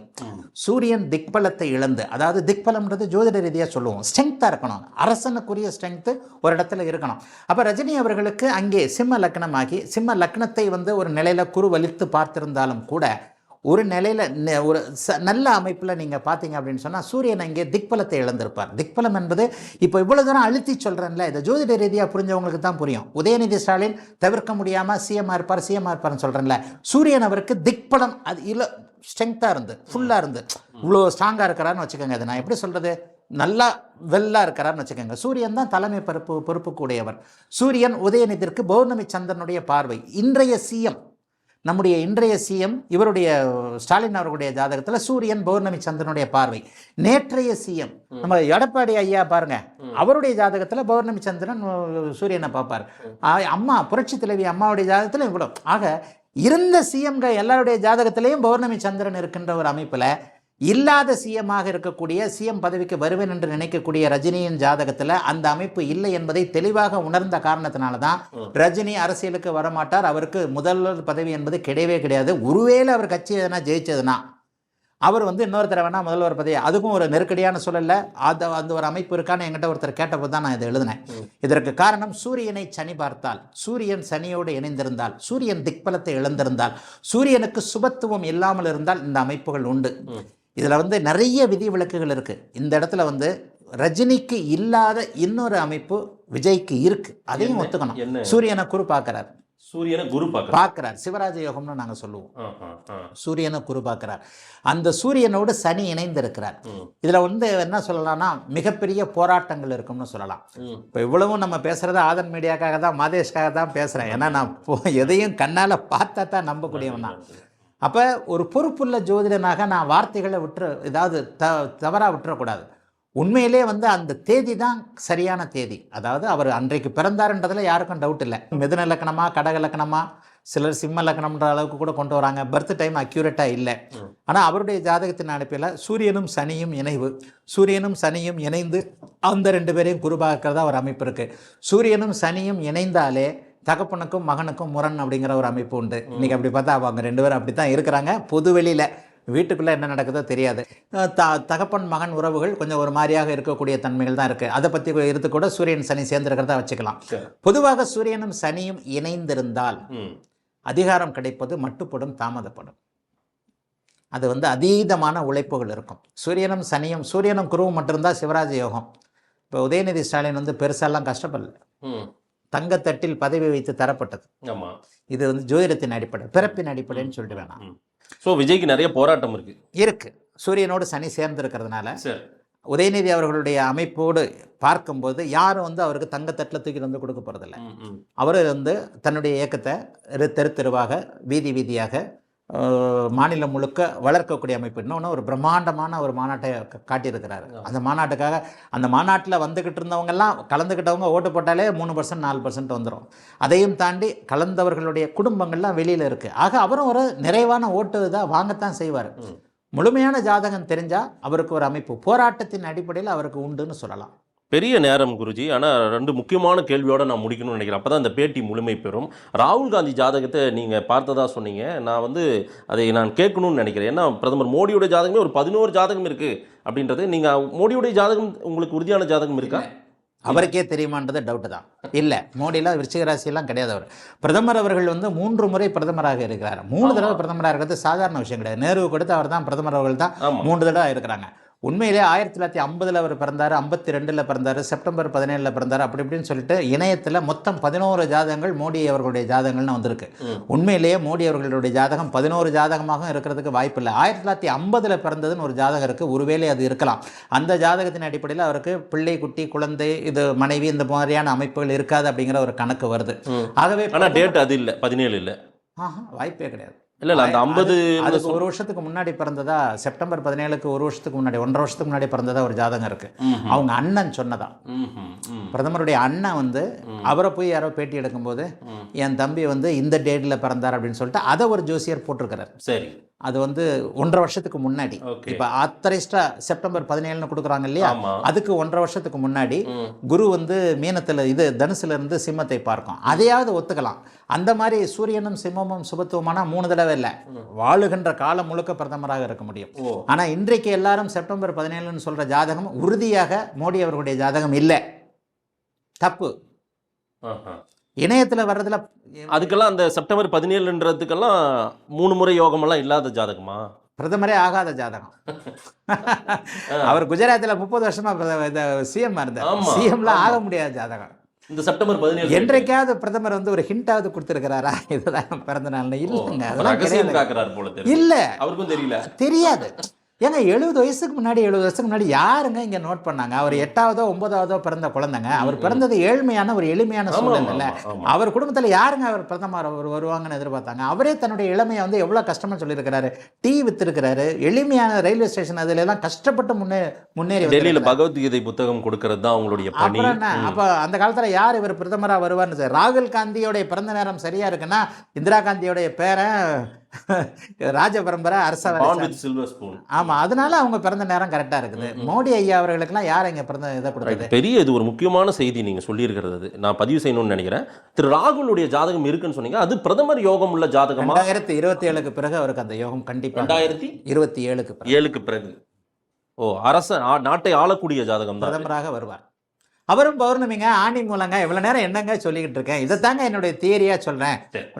சூரியன் திக்பலத்தை இழந்து, அதாவது திக்பலம்ன்றது ஜோதிட ரீதியாக சொல்லுவோம், ஸ்ட்ரென்த்தாக இருக்கணும், அரசனுக்குரிய ஸ்ட்ரென்த்து ஒரு இடத்துல இருக்கணும். அப்போ ரஜினி அவர்களுக்கு அங்கே சிம்ம லக்னமாகி, சிம்ம லக்னத்தை வந்து ஒரு நிலையில் குரு வலித்து பார்த்திருந்தாலும் கூட ஒரு நிலையில் ஒரு நல்ல அமைப்பில் நீங்கள் பார்த்தீங்க அப்படின்னு சொன்னால் சூரியன் இங்கே திக்பலத்தை இழந்திருப்பார். திக்பலம் என்பது இப்போ இவ்வளோ தூரம் அழுத்தி சொல்கிறேன்ல, இதை ஜோதிட ரீதியாக புரிஞ்சவங்களுக்கு தான் புரியும். உதயநிதி ஸ்டாலின் தவிர்க்க முடியாமல் சிஎம்ஆர் இருப்பார்னு சொல்கிறேன்ல, சூரியன் அவருக்கு திக்பலம் அது இல்லை, ஸ்ட்ரென்த்தாக இருந்து ஃபுல்லாக இருந்து இவ்வளோ ஸ்ட்ராங்காக இருக்கிறான்னு வச்சுக்கோங்க. அது நான் எப்படி சொல்கிறது, நல்லா வெல்லாக இருக்கிறார்னு வச்சுக்கோங்க. சூரியன் தான் தலைமை பொறுப்புக்கூடியவர். சூரியன் உதயநிதிற்கு பௌர்ணமி சந்திரனுடைய பார்வை. இன்றைய சிஎம், நம்முடைய இன்றைய சிஎம் இவருடைய ஸ்டாலின் அவர்களுடைய ஜாதகத்தில் சூரியன் பௌர்ணமி சந்திரனுடைய பார்வை. நேற்றைய சிஎம் நம்ம எடப்பாடி ஐயா பாருங்க, அவருடைய ஜாதகத்தில் பௌர்ணமி சந்திரன் சூரியனை பார்ப்பார். அம்மா புரட்சி தலைவி அம்மாவுடைய ஜாதகத்தில் இவ்வளோ. ஆக இருந்த சிஎம்கள் எல்லாருடைய ஜாதகத்திலையும் பௌர்ணமி சந்திரன் இருக்கின்ற ஒரு அமைப்பில் இல்லாத சிஎம்மாக இருக்கக்கூடிய, சிஎம் பதவிக்கு வருவேன் என்று நினைக்கக்கூடிய ரஜினியின் ஜாதகத்தில் அந்த அமைப்பு இல்லை என்பதை தெளிவாக உணர்ந்த காரணத்தினால தான் ரஜினி அரசியலுக்கு வரமாட்டார். அவருக்கு முதல்வர் பதவி என்பது கிடையவே கிடையாது. ஒருவேளை அவர் கட்சி எதனா ஜெயிச்சதுன்னா அவர் வந்து இன்னொரு தடவைனா முதல்வர் பதவி, அதுக்கும் ஒரு நெருக்கடியான சூழல்ல அந்த ஒரு அமைப்பு இருக்கான்னு என்கிட்ட ஒருத்தர் கேட்டபோது தான் நான் இதை எழுதினேன். இதற்கு காரணம் சூரியனை சனி பார்த்தால், சூரியன் சனியோடு இணைந்திருந்தால், சூரியன் திக்பலத்தை இழந்திருந்தால், சூரியனுக்கு சுபத்துவம் இல்லாமல் இருந்தால் இந்த அமைப்புகள் உண்டு. இதில் வந்து நிறைய விதி விலக்குகள் இருக்குது. இந்த இடத்துல வந்து ரஜினிக்கு இல்லாத இன்னொரு அமைப்பு விஜய்க்கு இருக்கு, அதையும் ஒத்துக்கணும். சூரியனை குரு பார்க்கிறார், சூரியனை குரு பார்க்கிறார், சிவராஜ யோகம்னு நாங்கள் சொல்லுவோம். சூரியனை குரு பார்க்கிறார், அந்த சூரியனோடு சனி இணைந்திருக்கிறார். இதில் வந்து என்ன சொல்லலாம்னா மிகப்பெரிய போராட்டங்கள் இருக்கும்னு சொல்லலாம். இப்போ இவ்வளவும் நம்ம பேசுறது ஆதன் மீடியாக்காக தான், மாதேஷ்காக தான் பேசுகிறேன். ஏன்னா நான் எதையும் கண்ணால் பார்த்தா தான் நம்பக்கூடியவன் தான். அப்போ ஒரு பொறுப்புள்ள ஜோதிடனாக நான் வார்த்தைகளை ஏதாவது தவறாக விட்டுறக்கூடாது. உண்மையிலே வந்து அந்த தேதி தான் சரியான தேதி. அதாவது அவர் அன்றைக்கு பிறந்தாருன்றதில் யாருக்கும் டவுட் இல்லை. மிதுன லக்கணமா கடக லக்கணமா, சிலர் சிம்ம லக்கணம்ன்ற அளவுக்கு கூட கொண்டு வராங்க. பர்த் டைம் அக்யூரேட்டாக இல்லை. ஆனால் அவருடைய ஜாதகத்தின் அனுப்பியில் சூரியனும் சனியும் இணைவு, சூரியனும் சனியும் இணைந்து அந்த 2 பேரையும் குரு பார்க்கிறதா ஒரு அமைப்பு இருக்குது. சூரியனும் சனியும் இணைந்தாலே தகப்பனுக்கும் மகனுக்கும் முரண் அப்படிங்கிற ஒரு அமைப்பு உண்டு. இன்றைக்கி அப்படி பார்த்தா அவங்க 2 பேரும் அப்படி தான் இருக்கிறாங்க. பொது வெளியில் வீட்டுக்குள்ளே என்ன நடக்குதோ தெரியாது. தகப்பன் மகன் உறவுகள் கொஞ்சம் ஒரு மாதிரியாக இருக்கக்கூடிய தன்மைகள் தான் இருக்குது. அதை பற்றி இருந்து கூட சூரியன் சனி சேர்ந்திருக்கிறதா வச்சுக்கலாம். பொதுவாக சூரியனும் சனியும் இணைந்திருந்தால் அதிகாரம் கிடைப்பது மட்டுப்படும், தாமதப்படும். அது வந்து அதீதமான உழைப்புகள் இருக்கும். சூரியனும் சனியும், சூரியனும் குருவும் மட்டும்தான் சிவராஜ யோகம். இப்போ உதயநிதி ஸ்டாலின் வந்து பெருசாலாம் கஷ்டப்படல, தங்கத்தட்டில் பதவி வைத்து தரப்பட்டது. இது வந்து ஜோதிடத்தின் அடிப்படை, பிறப்பின் அடிப்படைன்னு சொல்லிட்டு வேணாம். ஸோ விஜய்க்கு நிறைய போராட்டம் இருக்கு. சூரியனோடு சனி சேர்ந்திருக்கிறதுனால உதயநிதி அவர்களுடைய அமைப்போடு பார்க்கும்போது யாரும் வந்து அவருக்கு தங்கத்தட்டில் தூக்கி வந்து கொடுக்க போகிறதில்ல. அவர் வந்து தன்னுடைய இயக்கத்தை தெருவாக வீதி வீதியாக மாநிலம் முழுக்க வளர்க்கக்கூடிய அமைப்பு. இன்னொன்று ஒரு பிரம்மாண்டமான ஒரு மாநாட்டை காட்டியிருக்கிறாரு. அந்த மாநாட்டுக்காக, அந்த மாநாட்டில் வந்துக்கிட்டு இருந்தவங்கெல்லாம் கலந்துக்கிட்டவங்க ஓட்டு போட்டாலே 3% 4% வந்துடும். அதையும் தாண்டி கலந்தவர்களுடைய குடும்பங்கள்லாம் வெளியில் இருக்குது. ஆக அவரும் ஒரு நிறைவான ஓட்டு தான் வாங்கத்தான் செய்வார். முழுமையான ஜாதகம் தெரிஞ்சால் அவருக்கு ஒரு அமைப்பு போராட்டத்தின் அடிப்படையில் அவருக்கு உண்டுன்னு சொல்லலாம். பெரிய நேரம் குருஜி. ஆனால் 2 முக்கியமான கேள்வியோடு நான் முடிக்கணும்னு நினைக்கிறேன். அப்போ தான் இந்த பேட்டி முழுமை பெறும். ராகுல் காந்தி ஜாதகத்தை நீங்கள் பார்த்ததா சொன்னீங்க. நான் வந்து அதை நான் கேட்கணும்னு நினைக்கிறேன். ஏன்னா பிரதமர் மோடியோட ஜாதகமே ஒரு 11 ஜாதகம் இருக்குது அப்படின்றது. நீங்கள் மோடியோடைய ஜாதகம் உங்களுக்கு உறுதியான ஜாதகம் இருக்கா? அவருக்கே தெரியுமான்றது டவுட்டு தான். இல்லை, மோடியெலாம் விருச்சிக ராசியெல்லாம் கிடையாது. அவர் பிரதமர் அவர்கள் வந்து 3 முறை பிரதமராக இருக்கிறார். 3 தடவை பிரதமராக இருக்கிறது சாதாரண விஷயம் கிடையாது. நேரு கொடுத்து அவர் தான் பிரதமர் அவர்கள் தான் 3 தடவை இருக்கிறாங்க. உண்மையிலே 1950 அவர் பிறந்தார், 52 பிறந்தார், செப்டம்பர் 17 பிறந்தார், அப்படி இப்படின்னு சொல்லிட்டு இணையத்தில் மொத்தம் 11 ஜாதகங்கள் மோடி அவர்களுடைய ஜாதகங்கள்னு வந்திருக்கு. உண்மையிலேயே மோடி அவர்களுடைய ஜாதகம் 11 ஜாதகமாக இருக்கிறதுக்கு வாய்ப்பு இல்லை. 1950 பிறந்ததுன்னு ஒரு ஜாதகம் இருக்குது, ஒருவேளை அது இருக்கலாம். அந்த ஜாதகத்தின் அடிப்படையில் அவருக்கு பிள்ளை, குட்டி, குழந்தை, இது மனைவி, இந்த மாதிரியான அமைப்புகள் இருக்காது அப்படிங்கிற ஒரு கணக்கு வருது. ஆகவே ஆனால் டேட் அது இல்லை, 17 இல்லை, வாய்ப்பே கிடையாது. இல்லை அந்த 50 அதுக்கு ஒரு வருஷத்துக்கு முன்னாடி பிறந்ததா, செப்டம்பர் 17க்கு ஒரு வருஷத்துக்கு முன்னாடி, 1.5 வருஷத்துக்கு முன்னாடி பிறந்ததா ஒரு ஜாதகம் இருக்கு. அவங்க அண்ணன் சொன்னதா, பிரதமருடைய அண்ணன் வந்து அவரை போய் யாரோ பேட்டி எடுக்கும்போது என் தம்பி வந்து இந்த டேட்ல பிறந்தார் அப்படின்னு சொல்லிட்டு அதை ஒரு ஜோசியர் போட்டிருக்கிறார். சரி, அது வந்து 1.5 வருஷத்துக்கு முன்னாடி. இப்போ ஆத்தரைஸ்டா செப்டம்பர் 17 கொடுக்குறாங்க இல்லையா, அதுக்கு 1.5 வருஷத்துக்கு முன்னாடி குரு வந்து மீனத்தில் இது தனுசுல இருந்து சிம்மத்தை பார்க்கும். அதையாவது ஒத்துக்கலாம். அந்த மாதிரி சூரியனும் சிம்மமும் சுபத்துவமானா 3 தடவை இல்லை, வாழுகின்ற காலம் முழுக்க பிரதமராக இருக்க முடியும். ஆனா இன்றைக்கு எல்லாரும் செப்டம்பர் 17 சொல்ற ஜாதகம் உறுதியாக மோடி அவர்களுடைய ஜாதகம் இல்லை, தப்பு. இணையத்தில் வர்றதுல அதுக்கெல்லாம் அந்த செப்டம்பர் 17ன்றதுக்கெல்லாம் 3 முறை யோகமெல்லாம் இல்லாத ஜாதகமா? பிரதமரே ஆகாத ஜாதகம். அவர் குஜராத்தில் 30 வருஷமா சிஎம் இருந்தார், சிஎம்ல ஆக முடியாத ஜாதகம். இந்த செப்டம்பர் 17 என்றைக்காவது பிரதமர் வந்து ஒரு ஹிண்டாவது கொடுத்திருக்கிறாரா இதுதான் பிறந்த நாள்? இல்லைங்க, அதெல்லாம் இல்ல, அவருக்கும் தெரியாது. ஏங்க 70 வயசுக்கு முன்னாடி 70 வருஷத்துக்கு முன்னாடி யாருங்க இங்க நோட் பண்ணாங்க? அவர் 8ஆவதோ 9ஆவதோ பிறந்த குழந்தைங்க. அவர் பிறந்தது ஏழ்மையான ஒரு எளிமையான சூழல் இல்லை. அவர் குடும்பத்தில் யாருங்க அவர் பிரதமர் வருவாங்கன்னு எதிர்பார்த்தாங்க? அவரே தன்னுடைய இளமையை வந்து எவ்வளவு கஷ்டமா சொல்லியிருக்கிறாரு. டீ வித்திருக்கிறாரு, எளிமையான ரயில்வே ஸ்டேஷன், அதுல எல்லாம் கஷ்டப்பட்டு முன்னேறி டெல்லியில பகவத்கீதை புத்தகம் கொடுக்கறது தான் அவங்களுடைய பணி. அப்ப அந்த காலத்துல யார் இவர் பிரதமரா வருவார்னு? ராகுல் காந்தியோடைய பிறந்த நேரம் சரியா இருக்குன்னா இந்திரா காந்தியோடைய பேரன் ராஜ பரம்பரை ஆமா, அதனால அவங்க பிறந்த நேரம் கரெக்டா இருக்குது. மோடி ஐயா அவர்களுக்கெல்லாம் யார் இங்க பிறந்த இதை கொடுத்தது? பெரிய இது ஒரு முக்கியமான செய்தி நீங்க சொல்லி இருக்கிறது, நான் பதிவு செய்யணும்னு நினைக்கிறேன். திரு ராகுலுடைய ஜாதகம் இருக்குன்னு சொன்னீங்க, அது பிரதமர் யோகம் உள்ள ஜாதகம். 2027க்கு பிறகு அவருக்கு அந்த யோகம் கண்டிப்பா 2027க்கு பிறகு. ஓ, அரச நாட்டை ஆளக்கூடிய ஜாதகம், பிரதமராக வருவார். அவரும் பௌர்ணமிங்க, ஆணி மூலங்க. இவ்வளவு நேரம் என்னங்க சொல்லிக்கிட்டு இருக்கேன், இதைத்தாங்க என்னுடைய தியரியா சொல்றேன்.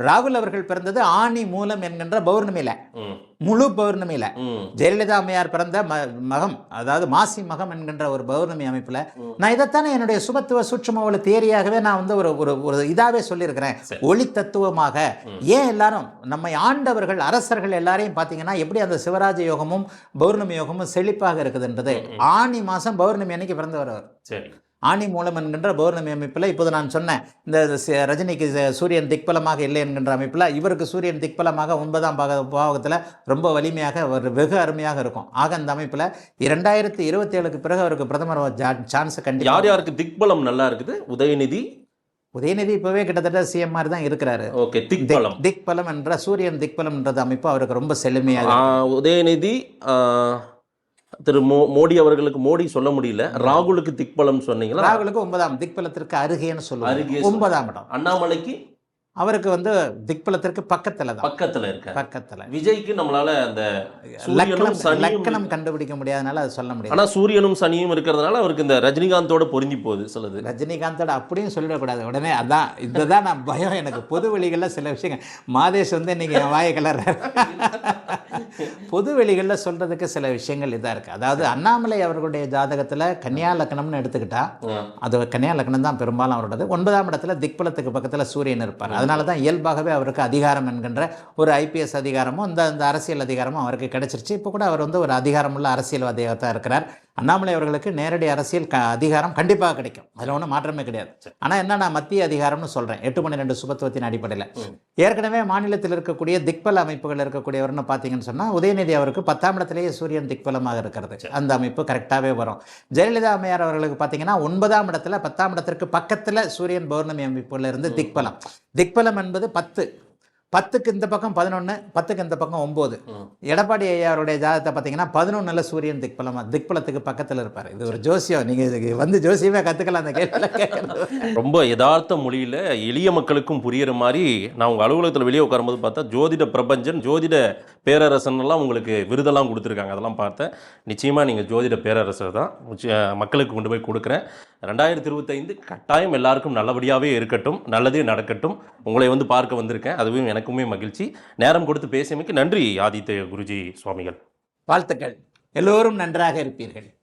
ராகுல் அவர்கள் பிறந்தது ஆணி மூலம் என்கின்ற பௌர்ணமியில, முழு பௌர்ணமியில. ஜெயலலிதா அம்மையார் பிறந்த மகம், அதாவது மாசி மகம் என்கின்ற ஒரு பௌர்ணமி அமைப்புல. நான் இதைத்தானே என்னுடைய சுபத்துவ சூட்சும ஒரு தியரியாகவே நான் வந்து ஒரு இதாவே சொல்லியிருக்கிறேன், ஒளி தத்துவமாக. ஏன் எல்லாரும் நம்மை ஆண்டவர்கள் அரசர்கள் எல்லாரையும் பார்த்தீங்கன்னா எப்படி அந்த சிவராஜ யோகமும் பௌர்ணமி யோகமும் செழிப்பாக இருக்குதுன்றது. ஆணி மாசம் பௌர்ணமி அன்னைக்கு பிறந்தவர் அவர். சரி, ஆணி மூலம் என்கின்ற பௌர்ணமி அமைப்பில் இப்போது நான் சொன்னேன், இந்த ரஜினிக்கு சூரியன் திக்பலமாக இல்லை என்கின்ற அமைப்பில் இவருக்கு சூரியன் திக்பலமாக 9ஆம் பாவகத்தில் ரொம்ப வலிமையாக ஒரு வெகு அருமையாக இருக்கும். ஆக அந்த அமைப்பில் 2027க்கு பிறகு அவருக்கு பிரதமர் சான்ஸ் கண்டிப்பாக. யார் யாருக்கு திக்பலம் நல்லா இருக்குது? உதயநிதி இப்பவே கிட்டத்தட்ட சிஎம் மாதிரி தான் இருக்கிறாரு. ஓகே, திக்பலம் என்ற சூரியன் திக்பலம் என்ற அமைப்பு அவருக்கு ரொம்ப செழுமையாக. உதயநிதி திரு மோடி அவர்களுக்கு மோடி சொல்ல முடியல, ராகுலுக்கு திக்பலம் சொன்னீங்களா? ராகுலுக்கு 9ஆம் திக்பலத்திற்கு அருகேன்னு சொல்லுவாங்க, 9ஆம் இடம். அண்ணாமலைக்கு அவருக்கு வந்து திக்பலத்திற்கு பக்கத்துல இருக்க. பக்கத்துல. விஜய்க்கு நம்மளால அந்த லக்கணம் கண்டுபிடிக்க முடியாதனால அது சொல்ல முடியாது. ஆனா சூரியனும் சனியும் இருக்கிறதுனால அவருக்கு இந்த ரஜினிகாந்தோட பொருந்தி போகுது சொல்லுது. ரஜினிகாந்தோட அப்படியும் சொல்லிடக்கூடாது உடனே. அதான் இதுதான் நான் பயம் எனக்கு. பொது வெளிகளில் சில விஷயங்கள் மாதேஷ் வந்து நீங்க வாயை கலர் பொது வெளிகளில் சொல்றதுக்கு சில விஷயங்கள் இதா இருக்கு. அதாவது அண்ணாமலை அவர்களுடைய ஜாதகத்துல கன்னியா லக்னம்னு எடுத்துக்கிட்டா அது கன்னியா லக்னம் தான் பெரும்பாலும் அவரோடது. 9ஆம் இடத்துல திக்பலத்துக்கு பக்கத்துல சூரியன் இருப்பார். அதனால தான் இயல்பாகவே அவருக்கு அதிகாரம் என்கின்ற ஒரு ஐபிஎஸ் அதிகாரமும் இந்த அரசியல் அதிகாரமும் அவருக்கு கிடைச்சிருச்சு. இப்போ கூட அவர் வந்து ஒரு அதிகாரமுள்ள அரசியல்வாதியாக தான் இருக்கிறார். அண்ணாமலை அவர்களுக்கு நேரடி அரசியல் அதிகாரம் கண்டிப்பாக கிடைக்கும், அதில் ஒன்றும் மாற்றமே கிடையாது. ஆனால் என்ன, நான் மத்திய அதிகாரம்னு சொல்கிறேன் 8/12 சுபத்துவத்தின் அடிப்படையில். ஏற்கனவே மாநிலத்தில் இருக்கக்கூடிய திக்பல அமைப்புகள் இருக்கக்கூடியவர்னு பார்த்தீங்கன்னு சொன்னால் உதயநிதி அவருக்கு 10ஆம் இடத்திலேயே சூரியன் திக்பலமாக இருக்கிறது. அந்த அமைப்பு கரெக்டாகவே வரும். ஜெயலலிதா அம்மையார் அவர்களுக்கு பார்த்தீங்கன்னா 9ஆம் இடத்துல 10ஆம் இடத்திற்கு பக்கத்தில் சூரியன் பௌர்ணமி அமைப்புல இருந்து திக்பலம். திக்பலம் என்பது 10, 10க்கு இந்த பக்கம் 11, 10க்கு இந்த பக்கம் 9. எடப்பாடி ஐயாருடைய ஜாதகத்தை பார்த்தீங்கன்னா 11ல் சூரியன் திக்பலத்துக்கு பக்கத்தில் இருப்பார். இது ஒரு ஜோசியம், நீங்க வந்து ஜோசியமே கத்துக்கலாம். அந்த கேள்வி ரொம்ப யதார்த்த மொழியில எளிய மக்களுக்கும் புரியுற மாதிரி. நான் உங்க அலுவலகத்தில் வெளியே உட்காரும்போது பார்த்தா ஜோதிட பிரபஞ்சன், ஜோதிட பேரரசன் எல்லாம் உங்களுக்கு விருதெல்லாம் கொடுத்துருக்காங்க. அதெல்லாம் பார்த்தேன். நிச்சயமா நீங்க ஜோதிட பேரரசர் தான், மக்களுக்கு கொண்டு போய் கொடுக்குறேன். 2025 கட்டாயம் எல்லாருக்கும் நல்லபடியாகவே இருக்கட்டும், நல்லதே நடக்கட்டும். உங்களை வந்து பார்க்க வந்திருக்கேன், அதுவும் எனக்குமே மகிழ்ச்சி. நேரம் கொடுத்து பேசியமைக்கு நன்றி ஆதித்ய குருஜி சுவாமிகள். வாழ்த்துக்கள். எல்லோரும் நன்றாக இருப்பீர்கள்.